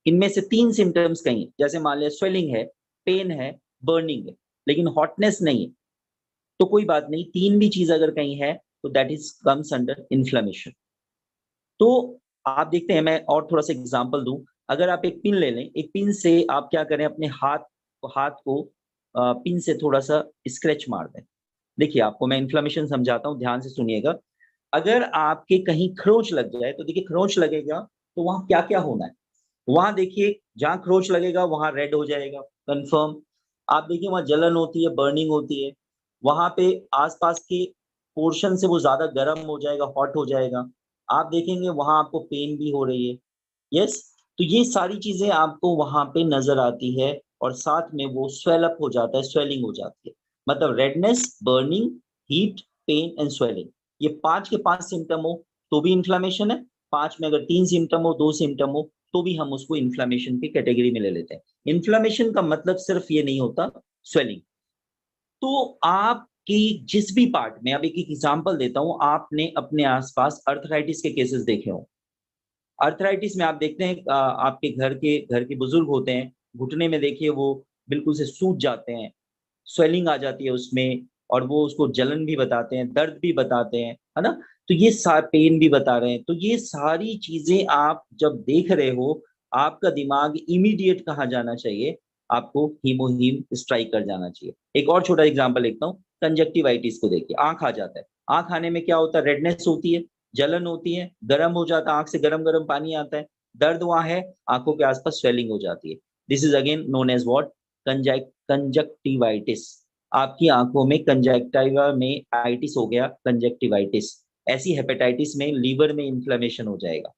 इनमें से 3 सिम्टम्स कहीं है, जैसे मान लिया स्वेलिंग है, पेन है, बर्निंग है, लेकिन हॉटनेस नहीं है, तो कोई बात नहीं, 3 भी चीज अगर कहीं है, तो that is comes under inflammation. तो आप देखते हैं, मैं और थोड़ा सा एग्जांपल दूं। अगर आप एक पिन ले लें, एक पिन से आप क्या करें, अपने हाथ को पिन से थोड़ा सा स्क्रैच मार दें। देखिए, आपको मैं इन्फ्लेमेशन समझाता हूँ, ध्यान से सुनिएगा। अगर आपके कहीं खरोंच लग जाए, तो देखिए खरोंच लगेगा, तो वहां क्या क्या होना है? वहां देखिए, जहां खरोंच लगेगा वहां रेड हो जाएगा, कंफर्म। आप देखिए वहां जलन होती है, बर्निंग होती है, वहां पे आसपास के पोर्शन से वो ज्यादा गर्म हो जाएगा, हॉट हो जाएगा। आप देखेंगे वहां आपको पेन भी हो रही है। यस, तो ये सारी चीजें आपको वहां पे नजर आती है, और साथ में वो स्वेल अप हो जाता है, स्वेलिंग हो जाती है। मतलब redness, burning, heat, pain and swelling, ये 5 के 5 सिम्टम हो तो भी इन्फ्लामेशन है। 5 में अगर 3 सिम्टम हो, 2 सिम्टम हो, तो भी हम उसको इन्फ्लामेशन की कैटेगरी में ले लेते हैं। इन्फ्लामेशन का मतलब सिर्फ ये नहीं होता स्वेलिंग। तो आपकी जिस भी पार्ट में, अब एक एग्जांपल देता हूं, आपने अपने आसपास अर्थराइटिस के केसेस देखे हो। अर्थराइटिस में आप देखते हैं, आपके घर के बुजुर्ग होते हैं, घुटने में देखिए वो बिल्कुल से सूज जाते हैं, स्वेलिंग आ जाती है उसमें, और वो उसको जलन भी बताते हैं, दर्द भी बताते हैं, है ना? तो ये पेन भी बता रहे हैं। तो ये सारी चीजें आप जब देख रहे हो, आपका दिमाग इमीडिएट कहाँ जाना चाहिए? आपको हीमोहीम स्ट्राइक कर जाना चाहिए। एक और छोटा एग्जांपल लिखता हूँ, कंजक्टिवाइटिस को देखिए, आंख आ जाता है। आंख आने में क्या होता है? रेडनेस होती है, जलन होती है, गर्म हो जाता है, आंख से गरम गरम पानी आता है, दर्द वहां है, आंखों के आसपास स्वेलिंग हो जाती है। This is again known as what? Conjunctivitis. आपकी आंखों में कंजक्टिवा में आइटिस हो गया, कंजक्टिवाइटिस। ऐसी हेपेटाइटिस में लीवर में इन्फ्लेमेशन हो जाएगा।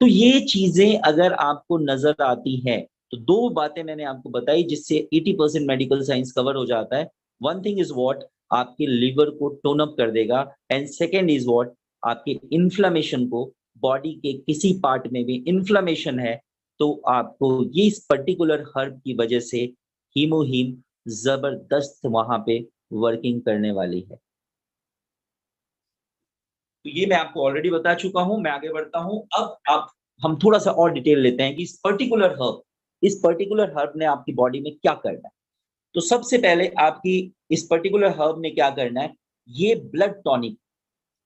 तो ये चीजें अगर आपको नजर आती हैं, तो 2 बातें मैंने आपको बताई जिससे 80% मेडिकल साइंस कवर हो जाता है। One thing is what? आपके लिवर को टोन अप कर देगा, एंड सेकेंड इज व्हाट? आपके इन्फ्लेमेशन को, बॉडी के किसी पार्ट में भी इन्फ्लेमेशन है, तो आपको ये इस पर्टिकुलर हर्ब की वजह से हीमोहीम जबरदस्त वहां पे वर्किंग करने वाली है। तो ये मैं आपको ऑलरेडी बता चुका हूं, मैं आगे बढ़ता हूं। अब आप हम थोड़ा सा और डिटेल लेते हैं कि इस पर्टिकुलर हर्ब ने आपकी बॉडी में क्या करना है। तो सबसे पहले आपकी इस पर्टिकुलर हर्ब ने क्या करना है? ये ब्लड टॉनिक।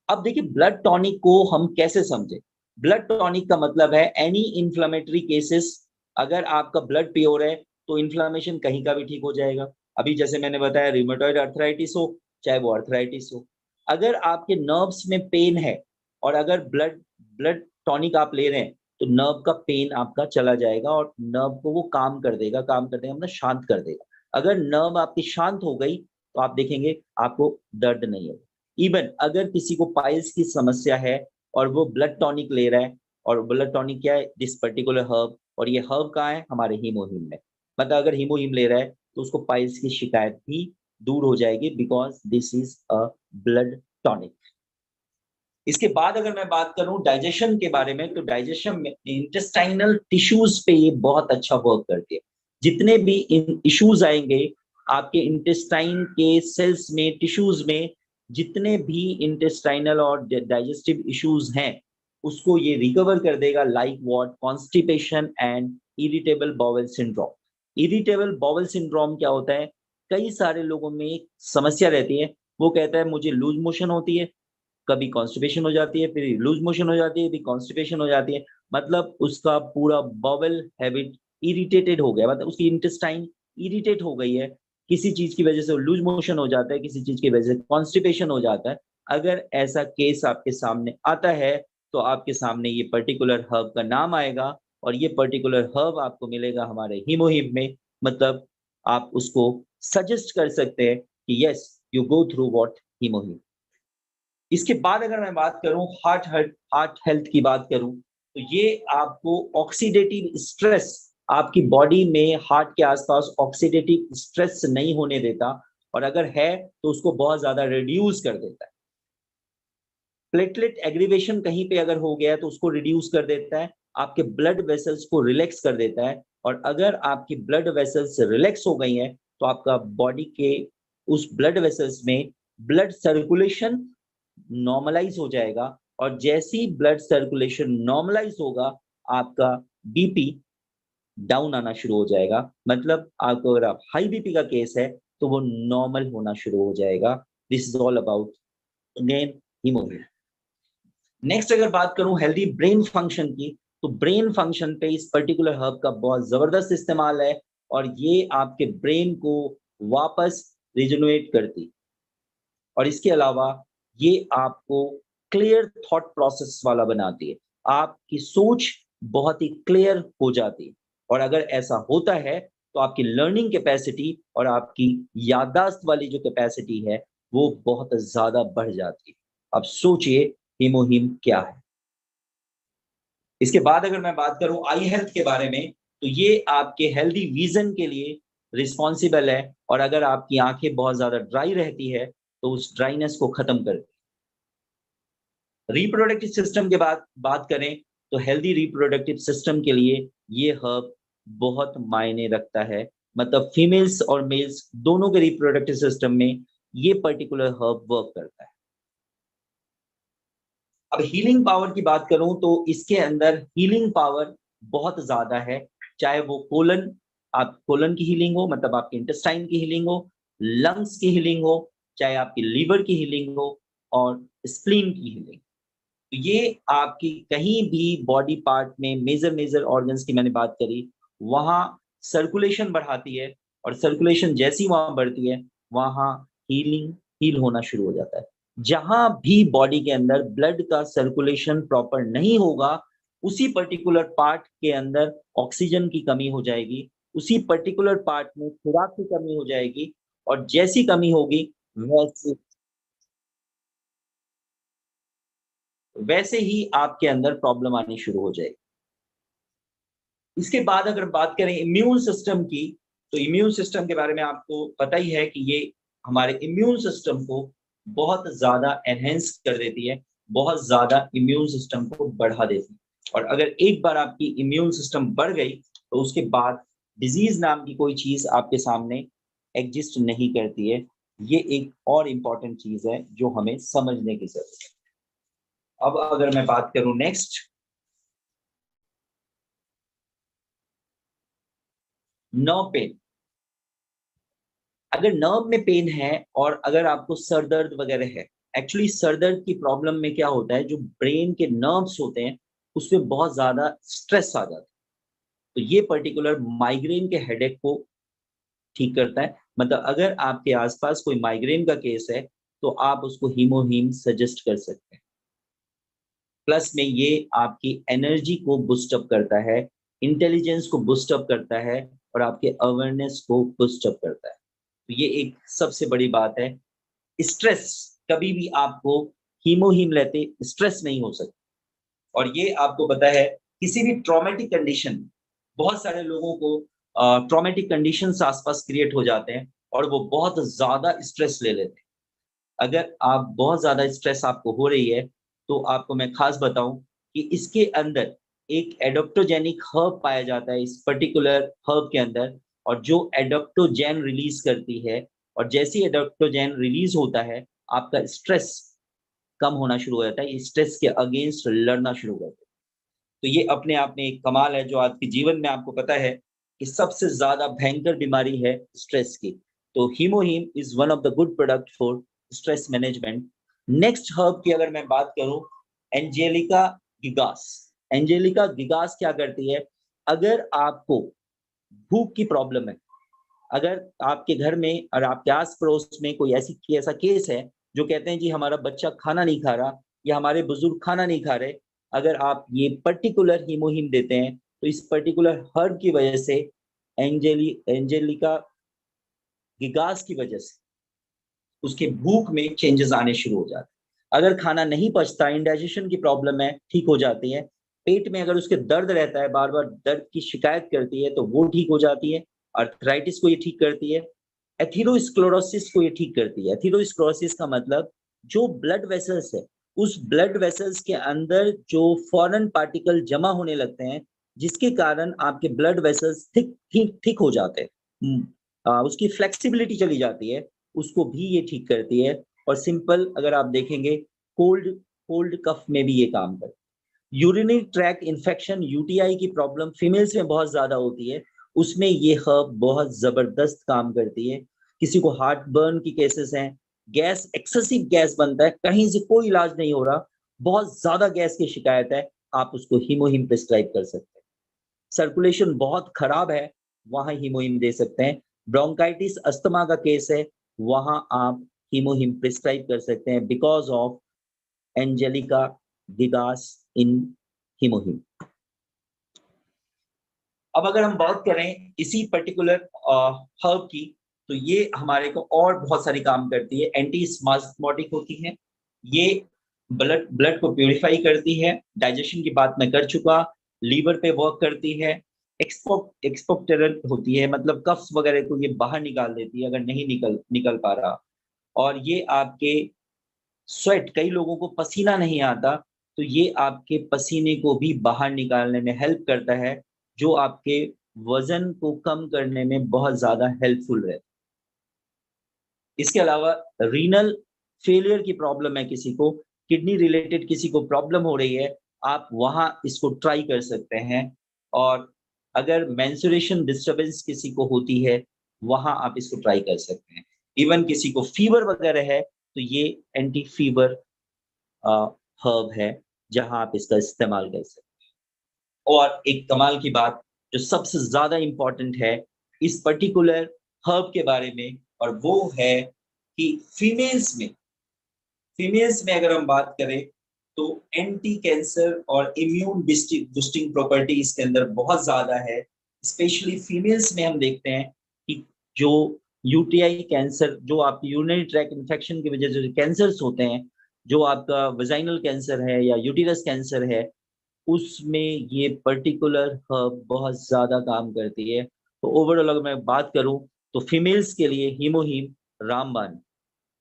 अब देखिए, ब्लड टॉनिक को हम कैसे समझे? ब्लड टॉनिक का मतलब है एनी इन्फ्लेमेटरी केसेस, अगर आपका ब्लड प्योर है, तो इन्फ्लेमेशन कहीं का भी ठीक हो जाएगा। अभी जैसे मैंने बताया, रिमेटॉइड अर्थराइटिस हो, चाहे वो अर्थराइटिस हो। अगर आपके नर्व्स में पेन है, और अगर ब्लड ब्लड टॉनिक आप ले रहे हैं, तो नर्व का पेन आपका चला जाएगा और नर्व को वो काम कर देगा मतलब शांत कर देगा। अगर नर्व आपकी शांत हो गई तो आप देखेंगे आपको दर्द नहीं होगा। इवन अगर किसी को पाइल्स की समस्या है और वो ब्लड टॉनिक ले रहा है, और ब्लड टॉनिक क्या है, दिस पर्टिकुलर हर्ब, और ये हर्ब कहाँ है, हमारे हीमोहिम में। मतलब अगर हीमोहिम ले रहा है तो उसको पाइल्स की शिकायत भी दूर हो जाएगी, because this is a blood tonic. इसके बाद अगर मैं बात करूं डाइजेशन के बारे में, तो डाइजेशन में इंटेस्टाइनल टिश्यूज पे ये बहुत अच्छा वर्क करती है। जितने भी इश्यूज आएंगे आपके इंटेस्टाइन के सेल्स में, टिश्यूज में, जितने भी इंटेस्टाइनल और डाइजेस्टिव इश्यूज हैं, उसको ये रिकवर कर देगा। Like what, constipation and irritable bowel syndrome. Irritable bowel syndrome क्या होता है, कई सारे लोगों में एक समस्या रहती है, वो कहता है मुझे लूज मोशन होती है, कभी कॉन्स्टिपेशन हो जाती है, फिर लूज मोशन हो जाती है, फिर कॉन्स्टिपेशन हो जाती है। मतलब उसका पूरा बाउल हैबिट इरिटेटेड हो गया, मतलब उसकी इंटेस्टाइन इरिटेट हो गई है। किसी चीज की वजह से लूज मोशन हो जाता है, किसी चीज की वजह से कॉन्स्टिपेशन हो जाता है। अगर ऐसा केस आपके सामने आता है तो आपके सामने ये पर्टिकुलर हर्ब का नाम आएगा, और ये पर्टिकुलर हर्ब आपको मिलेगा हमारे हीमोहिम में। मतलब आप उसको सजेस्ट कर सकते हैं कि yes, you go through what हीमोहिम। इसके बाद अगर मैं बात करूं हार्ट हेल्थ की बात करूं, तो ये आपको ऑक्सीडेटिव स्ट्रेस, आपकी बॉडी में हार्ट के आसपास ऑक्सीडेटिव स्ट्रेस नहीं होने देता, और अगर है तो उसको बहुत ज्यादा रिड्यूस कर देता है। प्लेटलेट एग्रीवेशन कहीं पे अगर हो गया है तो उसको रिड्यूस कर देता है, आपके ब्लड वेसल्स को रिलैक्स कर देता है। और अगर आपकी ब्लड वेसल्स रिलैक्स हो गई हैं तो आपका बॉडी के उस ब्लड वेसल्स में ब्लड सर्कुलेशन नॉर्मलाइज हो जाएगा, और जैसी ब्लड सर्कुलेशन नॉर्मलाइज होगा आपका बीपी डाउन आना शुरू हो जाएगा। मतलब आपको अगर आप हाई बीपी का केस है तो वो नॉर्मल होना शुरू हो जाएगा। This is all about again haemoglobin. Next अगर बात करूं हेल्दी ब्रेन फंक्शन की, तो ब्रेन फंक्शन पे इस पर्टिकुलर हर्ब का बहुत जबरदस्त इस्तेमाल है, और ये आपके ब्रेन को वापस रिजनरेट करती, और इसके अलावा ये आपको क्लियर थॉट प्रोसेस वाला बनाती है। आपकी सोच बहुत ही क्लियर हो जाती है, और अगर ऐसा होता है तो आपकी लर्निंग कैपेसिटी और आपकी याददाश्त वाली जो कैपेसिटी है वो बहुत ज्यादा बढ़ जाती है। अब सोचिए हीमोहिम क्या है। इसके बाद अगर मैं बात करूं आई हेल्थ के बारे में, तो ये आपके हेल्दी विजन के लिए रिस्पॉन्सिबल है, और अगर आपकी आंखें बहुत ज्यादा ड्राई रहती है तो उस ड्राइनेस को खत्म कर देती है। रिप्रोडक्टिव सिस्टम के बाद बात करें तो हेल्दी रिप्रोडक्टिव सिस्टम के लिए ये हर्ब बहुत मायने रखता है। मतलब फीमेल्स और मेल्स दोनों के रिप्रोडक्टिव सिस्टम में ये पर्टिकुलर हर्ब वर्क करता है। अब हीलिंग पावर की बात करूं तो इसके अंदर हीलिंग पावर बहुत ज्यादा है। चाहे वो कोलन, आप कोलन की हीलिंग हो, मतलब आपके इंटेस्टाइन की हीलिंग हो, लंग्स की हीलिंग हो, चाहे आपकी लीवर की हीलिंग हो, और स्प्लीन की हीलिंग। तो ये आपकी कहीं भी बॉडी पार्ट में मेजर मेजर ऑर्गन्स की मैंने बात करी, वहां सर्कुलेशन बढ़ाती है, और सर्कुलेशन जैसी वहां बढ़ती है वहां हील होना शुरू हो जाता है। जहां भी बॉडी के अंदर ब्लड का सर्कुलेशन प्रॉपर नहीं होगा, उसी पर्टिकुलर पार्ट के अंदर ऑक्सीजन की कमी हो जाएगी, उसी पर्टिकुलर पार्ट में खुराक की कमी हो जाएगी, और जैसी कमी होगी वैसे वैसे ही आपके अंदर प्रॉब्लम आनी शुरू हो जाएगी। इसके बाद अगर बात करें इम्यून सिस्टम की, तो इम्यून सिस्टम के बारे में आपको पता ही है कि ये हमारे इम्यून सिस्टम को बहुत ज्यादा एनहेंस कर देती है, बहुत ज्यादा इम्यून सिस्टम को बढ़ा देती है। और अगर एक बार आपकी इम्यून सिस्टम बढ़ गई तो उसके बाद डिजीज नाम की कोई चीज आपके सामने एग्जिस्ट नहीं करती है। ये एक और इम्पॉर्टेंट चीज है जो हमें समझने की जरूरत है। अब अगर मैं बात करूं नेक्स्ट, नर्व पेन। अगर नर्व में पेन है और अगर आपको सर दर्द वगैरह है, एक्चुअली सर दर्द की प्रॉब्लम में क्या होता है, जो ब्रेन के नर्व्स होते हैं उसमें बहुत ज्यादा स्ट्रेस आ जाता है। तो ये पर्टिकुलर माइग्रेन के हेडेक को ठीक करता है। मतलब अगर आपके आसपास कोई माइग्रेन का केस है तो आप उसको हीमोहीम सजेस्ट कर सकते हैं। प्लस में ये आपकी एनर्जी को बूस्ट अप करता है, इंटेलिजेंस को बूस्ट अप करता है और आपके अवेयरनेस को बूस्ट अप करता है। तो ये एक सबसे बड़ी बात है। स्ट्रेस कभी भी आपको हीमोहीम लेते स्ट्रेस नहीं हो सकता। और ये आपको पता है किसी भी ट्रॉमेटिक कंडीशन, बहुत सारे लोगों को ट्रॉमेटिक कंडीशंस आसपास क्रिएट हो जाते हैं और वो बहुत ज़्यादा स्ट्रेस ले लेते हैं। अगर आप बहुत ज़्यादा स्ट्रेस आपको हो रही है, तो आपको मैं खास बताऊं कि इसके अंदर एक एडाप्टोजेनिक हर्ब पाया जाता है इस पर्टिकुलर हर्ब के अंदर, और जो एडाप्टोजेन रिलीज करती है, और जैसे ही एडाप्टोजेन रिलीज होता है आपका स्ट्रेस कम होना शुरू हो जाता है, स्ट्रेस के अगेंस्ट लड़ना शुरू कर देता है। तो ये अपने आप में एक कमाल है जो आज के जीवन में आपको पता है कि सबसे ज्यादा भयंकर बीमारी है स्ट्रेस की। तो हीमोहीम is one of the good product for stress management. Next herb की अगर मैं बात करूं, एंजेलिका गिगास। एंजेलिका गिगास क्या करती है, अगर आपको भूख की प्रॉब्लम है, अगर आपके घर में और आपके आस पड़ोस में कोई ऐसा केस है जो कहते हैं जी हमारा बच्चा खाना नहीं खा रहा या हमारे बुजुर्ग खाना नहीं खा रहे, अगर आप ये पर्टिकुलर हीमोहीम देते हैं तो इस पर्टिकुलर हर्ब की वजह से, एंजेलिका गिगास की वजह से उसके भूख में चेंजेस आने शुरू हो जाते हैं। अगर खाना नहीं पचता, इंडाइजेशन की प्रॉब्लम है, ठीक हो जाती है। पेट में अगर उसके दर्द रहता है, बार बार दर्द की शिकायत करती है, तो वो ठीक हो जाती है। आर्थराइटिस को ये ठीक करती है। एथेरोस्क्लेरोसिस को ये ठीक करती है। एथेरोस्क्लेरोसिस का मतलब जो ब्लड वेसल्स है, उस ब्लड वेसल्स के अंदर जो फॉरेन पार्टिकल जमा होने लगते हैं, जिसके कारण आपके ब्लड वेसल्स ठीक ठीक ठीक हो जाते हैं, उसकी फ्लेक्सिबिलिटी चली जाती है, उसको भी ये ठीक करती है। और सिंपल अगर आप देखेंगे, कोल्ड कोल्ड कफ में भी ये काम करती है। यूरिनरी ट्रैक इन्फेक्शन, यूटीआई की प्रॉब्लम फीमेल्स में बहुत ज्यादा होती है, उसमें ये हर्ब बहुत जबरदस्त काम करती है। किसी को हार्ट बर्न की केसेस हैं, गैस, एक्सेसिव गैस बनता है, कहीं से कोई इलाज नहीं हो रहा, बहुत ज्यादा गैस की शिकायत है, आप उसको हीमोहिम प्रिस्क्राइब कर सकते हैं। सर्कुलेशन बहुत खराब है, वहां हीमोहिम दे सकते हैं। ब्रोंकाइटिस, अस्थमा का केस है, वहां आप हीमोहिम प्रिस्क्राइब कर सकते हैं बिकॉज ऑफ एंजेलिका गिगास इन हीमोहिम। अब अगर हम बात करें इसी पर्टिकुलर हर्ब की, तो ये हमारे को और बहुत सारी काम करती है। एंटी स्पाज्मोटिक होती है, ये ब्लड ब्लड को प्यूरिफाई करती है, डाइजेशन की बात मैं कर चुका, लीवर पे वर्क करती है। एक्सपोक्टेरल होती है, मतलब कफ्स वगैरह को ये बाहर निकाल देती है अगर नहीं निकल निकल पा रहा। और ये आपके स्वेट, कई लोगों को पसीना नहीं आता, तो ये आपके पसीने को भी बाहर निकालने में हेल्प करता है, जो आपके वजन को कम करने में बहुत ज्यादा हेल्पफुल है। इसके अलावा रीनल फेलियर की प्रॉब्लम है किसी को, किडनी रिलेटेड किसी को प्रॉब्लम हो रही है, आप वहां इसको ट्राई कर सकते हैं। और अगर मेंस्ट्रुएशन डिस्टर्बेंस किसी को होती है, वहां आप इसको ट्राई कर सकते हैं। इवन किसी को फीवर वगैरह है, तो ये एंटी फीवर हर्ब है, जहां आप इसका इस्तेमाल कर सकते हैं। और एक कमाल की बात जो सबसे ज्यादा इंपॉर्टेंट है इस पर्टिकुलर हर्ब के बारे में, और वो है कि फीमेल्स में अगर हम बात करें तो एंटी कैंसर और इम्यून बूस्टिंग प्रॉपर्टी इसके अंदर बहुत ज्यादा है। स्पेशली फीमेल्स में हम देखते हैं कि जो यूटीआई कैंसर, जो आपकी यूरिनरी ट्रैक इन्फेक्शन की वजह से कैंसर्स होते हैं, जो आपका वेजाइनल कैंसर है या यूटेरस कैंसर है, उसमें ये पर्टिकुलर हर्ब बहुत ज्यादा काम करती है। तो ओवरऑल अगर मैं बात करूं तो फीमेल्स के लिए हीमोहीम रामबाण,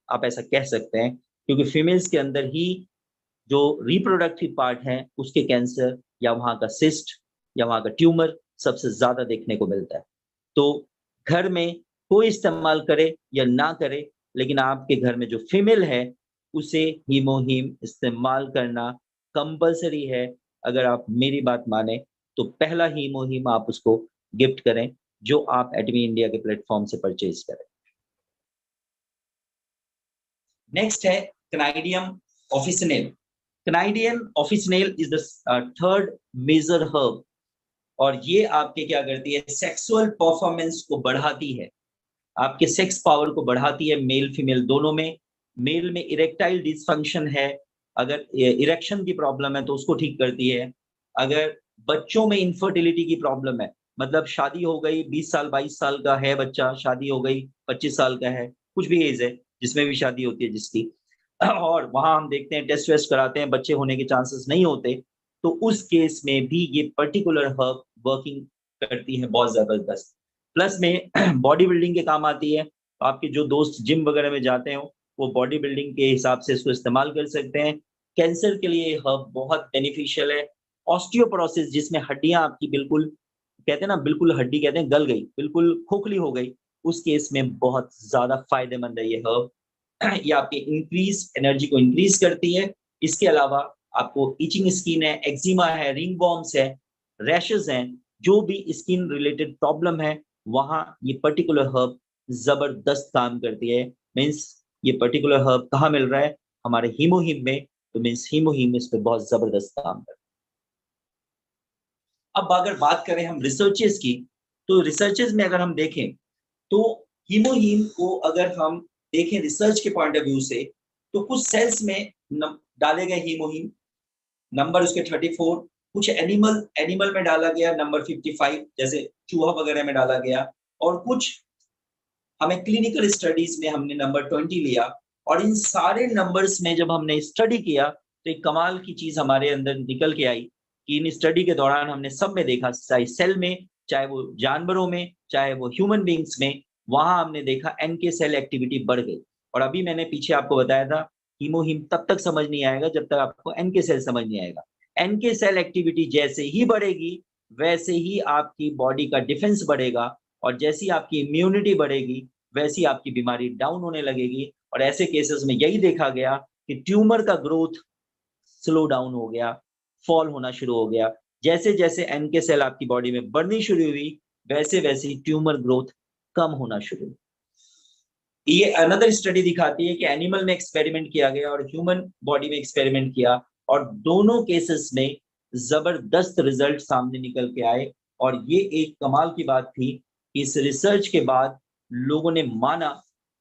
आप ऐसा कह सकते हैं, क्योंकि फीमेल्स के अंदर ही जो रिप्रोडक्टिव पार्ट है उसके कैंसर या वहां का सिस्ट या वहां का ट्यूमर सबसे ज्यादा देखने को मिलता है। तो घर में कोई इस्तेमाल करे या ना करे, लेकिन आपके घर में जो फीमेल है उसे हीमोहीम इस्तेमाल करना कंपलसरी है। अगर आप मेरी बात माने तो पहला हीमोहीम आप उसको गिफ्ट करें, जो आप एटमी इंडिया के प्लेटफॉर्म से परचेज करें। नेक्स्ट है cnidium officinale. Cnidium officinale is the third major herb, और ये आपके क्या करती है, सेक्सुअल परफॉर्मेंस को बढ़ाती है, आपके सेक्स पावर को बढ़ाती है, मेल फीमेल दोनों में। मेल में इरेक्टाइल डिसफंक्शन है, अगर इरेक्शन की प्रॉब्लम है तो उसको ठीक करती है। अगर बच्चों में इनफर्टिलिटी की प्रॉब्लम है, मतलब शादी हो गई, 20 साल 22 साल का है बच्चा, शादी हो गई 25 साल का है, कुछ भी एज है जिसमें भी शादी होती है जिसकी, और वहां हम देखते हैं टेस्ट वेस्ट कराते हैं, बच्चे होने के चांसेस नहीं होते, तो उस केस में भी ये पर्टिकुलर हर्ब वर्किंग करती है बहुत जबरदस्त। प्लस में बॉडी बिल्डिंग के काम आती है, तो आपके जो दोस्त जिम वगैरह में जाते हो वो बॉडी बिल्डिंग के हिसाब से इसको इस्तेमाल कर सकते हैं। कैंसर के लिए हर्ब बहुत बेनिफिशियल है। ऑस्टियोपोरोसिस, जिसमें हड्डियां आपकी बिल्कुल, कहते हैं ना बिल्कुल हड्डी कहते हैं गल गई, बिल्कुल खोखली हो गई, उस केस में बहुत ज्यादा फायदेमंद है ये हर्ब। ये आपके इंक्रीज एनर्जी को इंक्रीज करती है। इसके अलावा आपको इचिंग स्किन है, एक्जिमा है, रिंग वॉर्म्स है, रैशेस हैं, जो भी स्किन रिलेटेड प्रॉब्लम है, वहां ये पर्टिकुलर हर्ब जबरदस्त काम करती है। मीन्स ये पर्टिकुलर हर्ब कहाँ मिल रहा है? हमारे हीमोहिम में, तो मीन्स हीमोहिम इस पे बहुत जबरदस्त काम करता है। अब अगर बात करें हम रिसर्चेस की, तो रिसर्चेस में अगर हम देखें, तो हीमोहीम को अगर हम देखें रिसर्च के पॉइंट ऑफ व्यू से, तो कुछ सेल्स में डाले गए हीमोहीम, नंबर उसके 34, कुछ एनिमल एनिमल में डाला गया नंबर 55, जैसे चूहा वगैरह में डाला गया, और कुछ हमें क्लिनिकल स्टडीज में हमने नंबर 20 लिया। और इन सारे नंबर्स में जब हमने स्टडी किया, तो एक कमाल की चीज हमारे अंदर निकल के आई कि इन स्टडी के दौरान हमने सब में देखा, चाहे सेल में, चाहे वो जानवरों में, चाहे वो ह्यूमन बींग्स में, वहां हमने देखा एनके सेल एक्टिविटी बढ़ गई। और अभी मैंने पीछे आपको बताया था, हीमोहीम तब तक समझ नहीं आएगा जब तक आपको एनके सेल समझ नहीं आएगा। एनके सेल एक्टिविटी जैसे ही बढ़ेगी, वैसे ही आपकी बॉडी का डिफेंस बढ़ेगा, और जैसी आपकी इम्यूनिटी बढ़ेगी, वैसी आपकी बीमारी डाउन होने लगेगी। और ऐसे केसेस में यही देखा गया कि ट्यूमर का ग्रोथ स्लो डाउन हो गया, फॉल होना शुरू हो गया। जैसे जैसे एनके सेल आपकी बॉडी में बढ़नी शुरू हुई, वैसे वैसे ही ट्यूमर ग्रोथ कम होना शुरू हुई। ये अनदर स्टडी दिखाती है कि एनिमल में एक्सपेरिमेंट किया गया और ह्यूमन बॉडी में एक्सपेरिमेंट किया, और दोनों केसेस में जबरदस्त रिजल्ट सामने निकल के आए। और ये एक कमाल की बात थी कि इस रिसर्च के बाद लोगों ने माना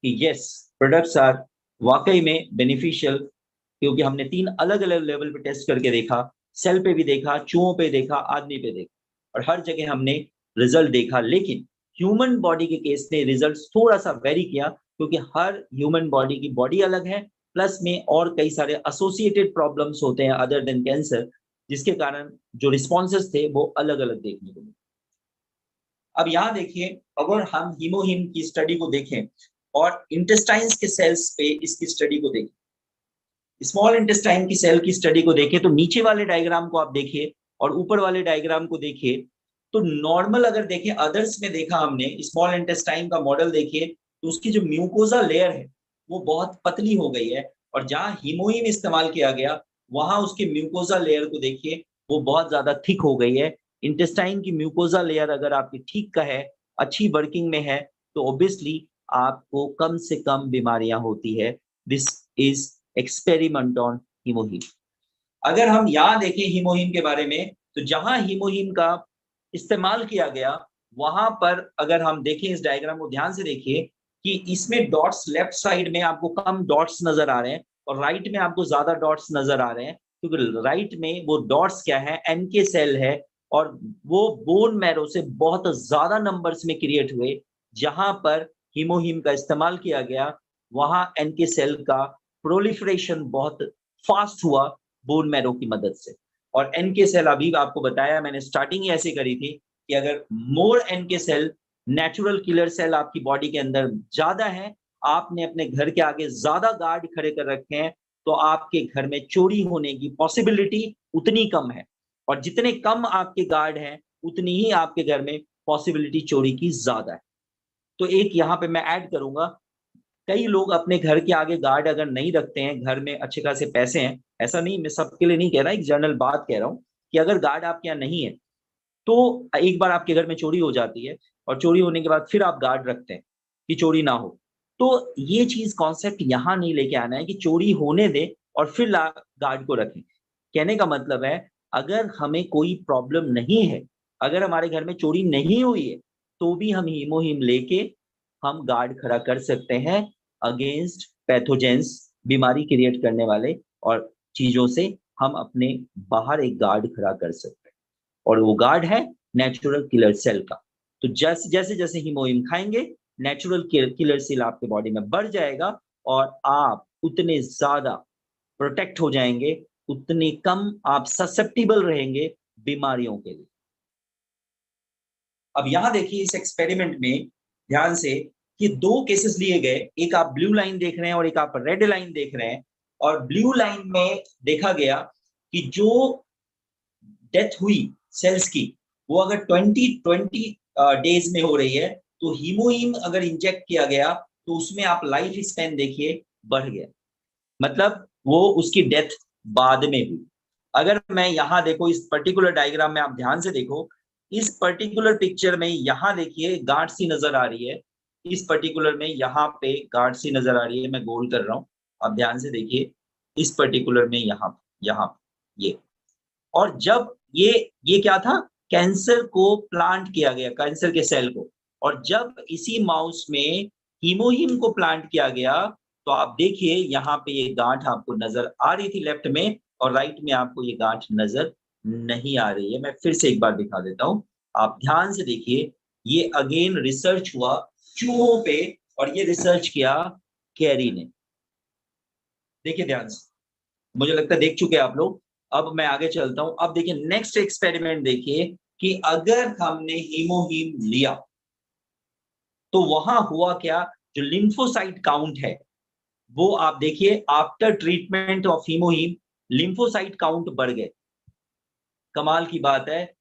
कि यस, प्रोडक्ट्स आर वाकई में बेनिफिशियल, क्योंकि हमने 3 अलग-अलग लेवल पे टेस्ट करके देखा, सेल पे भी देखा, चूहों पे देखा, आदमी पे देखा, और हर जगह हमने रिजल्ट देखा। लेकिन ह्यूमन बॉडी के केस में रिजल्ट्स थोड़ा-सा वेरी किया, क्योंकि हर ह्यूमन बॉडी की बॉडी अलग है, प्लस में और कई सारे एसोसिएटेड प्रॉब्लम्स होते हैं अदर देन कैंसर, जिसके कारण जो रिस्पॉन्सेज़ थे वो अलग-अलग देखने को मिले। अब यहाँ देखिए, अगर हम हीमोहिम की स्टडी को देखें और इंटेस्टाइन्स के सेल्स पे इसकी स्टडी को देखें, स्मॉल इंटेस्टाइन की सेल की स्टडी को देखें, तो नीचे वाले डायग्राम को आप देखिए और ऊपर वाले डायग्राम को देखिए, तो नॉर्मल अगर देखें, अदर्स में देखा हमने, स्मॉल इंटेस्टाइन का मॉडल देखिए, तो उसकी जो म्यूकोसा लेयर है वो बहुत पतली हो गई है, और जहां हीमोइम इस्तेमाल किया गया, वहां उसके म्यूकोसा लेयर को देखिए, वो बहुत ज्यादा थिक हो गई है। इंटेस्टाइन की म्यूकोसा लेयर अगर आपकी ठीक का है, अच्छी वर्किंग में है, तो ऑब्वियसली आपको कम से कम बीमारियां होती है। दिस इज एक्सपेरिमेंट ऑन हीमोहीम। अगर हम यहाँ देखें हीमोहीम के बारे में, तो जहां हीमोहीम का इस्तेमाल किया गया, वहां पर अगर हम देखें, इस डायग्राम को ध्यान से देखिए कि इसमें डॉट्स लेफ्ट साइड में आपको कम डॉट्स नजर आ रहे हैं, और राइट में आपको ज्यादा डॉट्स नजर आ रहे हैं, क्योंकि राइट में वो डॉट्स क्या है, एनके सेल है, और वो बोन मैरो से बहुत ज्यादा नंबर्स में क्रिएट हुए। जहां पर हीमोहीम का इस्तेमाल किया गया, वहां एनके सेल का प्रोलिफरेशन बहुत फास्ट हुआ बोन मैरो की मदद से। और एनके सेल, अभी आपको बताया मैंने, स्टार्टिंग ही ऐसे करी थी कि अगर more NK cell, natural killer cell आपकी बॉडी के अंदर ज्यादा है, आपने अपने घर के आगे ज्यादा गार्ड खड़े कर रखे हैं, तो आपके घर में चोरी होने की पॉसिबिलिटी उतनी कम है। और जितने कम आपके गार्ड हैं, उतनी ही आपके घर में पॉसिबिलिटी चोरी की ज्यादा है। तो एक यहाँ पे मैं ऐड करूंगा, कई लोग अपने घर के आगे गार्ड अगर नहीं रखते हैं, घर में अच्छे खासे पैसे हैं, ऐसा नहीं, मैं सबके लिए नहीं कह रहा, एक जनरल बात कह रहा हूँ कि अगर गार्ड आपके यहाँ नहीं है, तो एक बार आपके घर में चोरी हो जाती है, और चोरी होने के बाद फिर आप गार्ड रखते हैं कि चोरी ना हो। तो ये चीज कॉन्सेप्ट यहाँ नहीं लेके आना है कि चोरी होने दे और फिर गार्ड को रखें। कहने का मतलब है, अगर हमें कोई प्रॉब्लम नहीं है, अगर हमारे घर में चोरी नहीं हुई है, तो भी हम हीमोहीम लेके हम गार्ड खड़ा कर सकते हैं अगेंस्ट पैथोजेंस, बीमारी क्रिएट करने वाले। और चीजों से हम अपने बाहर एक गार्ड खड़ा कर सकते हैं, और वो गार्ड है नेचुरल किलर सेल का। तो जैसे जैसे जैसे हीमोहिम खाएंगे, नेचुरल किलर सेल आपके बॉडी में बढ़ जाएगा, और आप उतने ज्यादा प्रोटेक्ट हो जाएंगे, उतने कम आप ससेप्टिबल रहेंगे बीमारियों के लिए। अब यहाँ देखिए इस एक्सपेरिमेंट में ध्यान से कि 2 केसेस लिए गए, एक आप ब्लू लाइन देख रहे हैं और एक आप रेड लाइन देख रहे हैं। और ब्लू लाइन में देखा गया कि जो डेथ हुई सेल्स की, वो अगर 20 डेज में हो रही है, तो हीमोहिम अगर इंजेक्ट किया गया तो उसमें आप लाइफ स्पैन देखिए बढ़ गया, मतलब वो उसकी डेथ बाद में हुई। अगर मैं यहाँ देखो इस पर्टिकुलर डायग्राम में आप ध्यान से देखो, इस पर्टिकुलर पिक्चर में यहाँ देखिए गांठ सी नजर आ रही है, इस पर्टिकुलर में यहाँ पे गांठ सी नजर आ रही है, मैं गोल कर रहा हूँ, आप ध्यान से देखिए इस पर्टिकुलर में यहाँ ये। और जब ये क्या था, कैंसर को प्लांट किया गया, कैंसर के सेल को, और जब इसी माउस में हीमोहिम को प्लांट किया गया, तो आप देखिए यहाँ पे ये गांठ आपको नजर आ रही थी लेफ्ट में, और राइट में आपको ये गांठ नजर नहीं आ रही है। मैं फिर से एक बार दिखा देता हूँ, आप ध्यान से देखिए, ये अगेन रिसर्च हुआ चूहों पे, और ये रिसर्च किया कैरी ने। देखिए ध्यान से, मुझे लगता है देख चुके हैं आप लोग। अब मैं आगे चलता हूं। अब देखिए नेक्स्ट एक्सपेरिमेंट देखिए कि अगर हमने हीमोहीम लिया तो वहां हुआ क्या, जो लिम्फोसाइट काउंट है वो आप देखिए आफ्टर ट्रीटमेंट ऑफ हीमोहीम लिम्फोसाइट काउंट बढ़ गए। कमाल की बात है,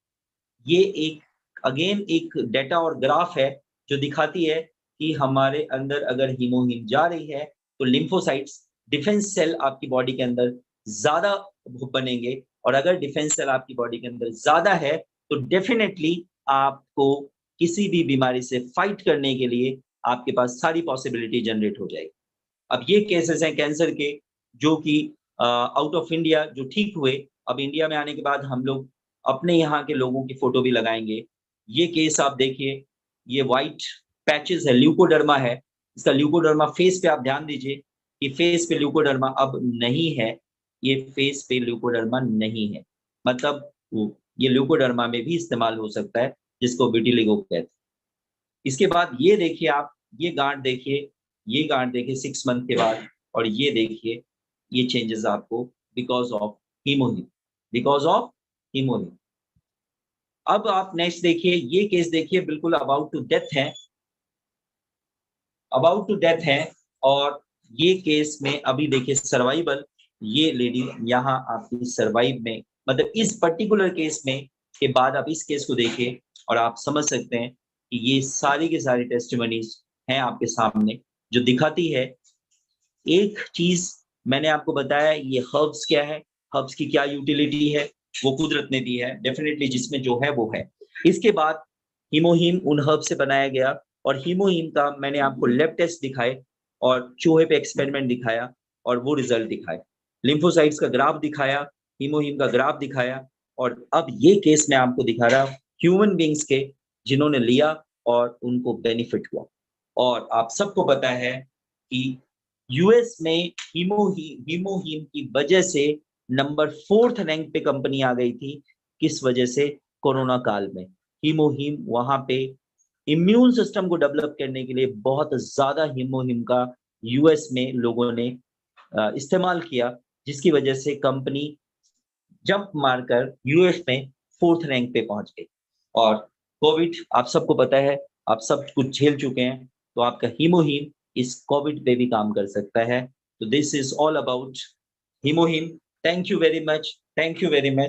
ये एक अगेन एक डेटा और ग्राफ है जो दिखाती है कि हमारे अंदर अगर हीमोहीम जा रही है तो लिम्फोसाइट्स डिफेंस सेल आपकी बॉडी के अंदर ज्यादा बनेंगे, और अगर डिफेंस सेल आपकी बॉडी के अंदर ज्यादा है तो डेफिनेटली आपको किसी भी बीमारी से फाइट करने के लिए आपके पास सारी पॉसिबिलिटी जनरेट हो जाएगी। अब ये केसेस हैं कैंसर के जो कि आउट ऑफ इंडिया जो ठीक हुए। अब इंडिया में आने के बाद हम लोग अपने यहाँ के लोगों की फोटो भी लगाएंगे। ये केस आप देखिए, ये व्हाइट पैचेस है, ल्यूकोडर्मा है, इसका ल्यूकोडर्मा फेस पे आप ध्यान दीजिए कि फेस पे ल्यूकोडर्मा अब नहीं है, ये फेस पे ल्यूकोडर्मा नहीं है, मतलब ये ल्यूकोडर्मा में भी इस्तेमाल हो सकता है, जिसको विटिलिगो कहते हैं। इसके बाद ये देखिए आप, ये गांठ देखिए, ये गांठ देखिए 6 मंथ के बाद, और ये देखिए ये चेंजेस आपको बिकॉज ऑफ हीमोहीम, बिकॉज ऑफ हीमोहीम। अब आप नेक्स्ट देखिए, ये केस देखिए बिल्कुल अबाउट टू डेथ है, अबाउट टू डेथ है। और ये केस में अभी देखिए सर्वाइवल, ये लेडी यहाँ आपकी सर्वाइव में, मतलब इस पर्टिकुलर केस में के बाद आप इस केस को देखिए और आप समझ सकते हैं कि ये सारी की सारी टेस्टिमनीज हैं आपके सामने, जो दिखाती है एक चीज। मैंने आपको बताया ये हर्ब्स क्या है, हर्ब्स की क्या यूटिलिटी है, वो कुदरत ने दी है डेफिनेटली, जिसमें जो है वो है। इसके बाद हीमोहीम उन हर्ब से बनाया गया, और हीमोहीम का मैंने आपको लैब टेस्ट दिखाए और चूहे पे एक्सपेरिमेंट दिखाया और वो रिजल्ट दिखाए, लिम्फोसाइट्स का ग्राफ दिखाया, हीमोहीम का ग्राफ दिखाया, और अब ये केस मैं आपको दिखा रहा ह्यूमन बींग्स के जिन्होंने लिया और उनको बेनिफिट हुआ। और आप सबको पता है कि यूएस में हीमोहीम की वजह से नंबर 4th रैंक पे कंपनी आ गई थी। किस वजह से, कोरोना काल में हीमोहीम वहां पे इम्यून सिस्टम को डेवलप करने के लिए बहुत ज्यादा हीमोहीम का यूएस में लोगों ने इस्तेमाल किया, जिसकी वजह से कंपनी जंप मारकर यूएस में 4th रैंक पे पहुंच गई। और कोविड आप सबको पता है, आप सब कुछ झेल चुके हैं, तो आपका हीमोहीम इस कोविड पे भी काम कर सकता है। तो दिस इज ऑल अबाउट हीमोहीम। Thank you very much, thank you very much.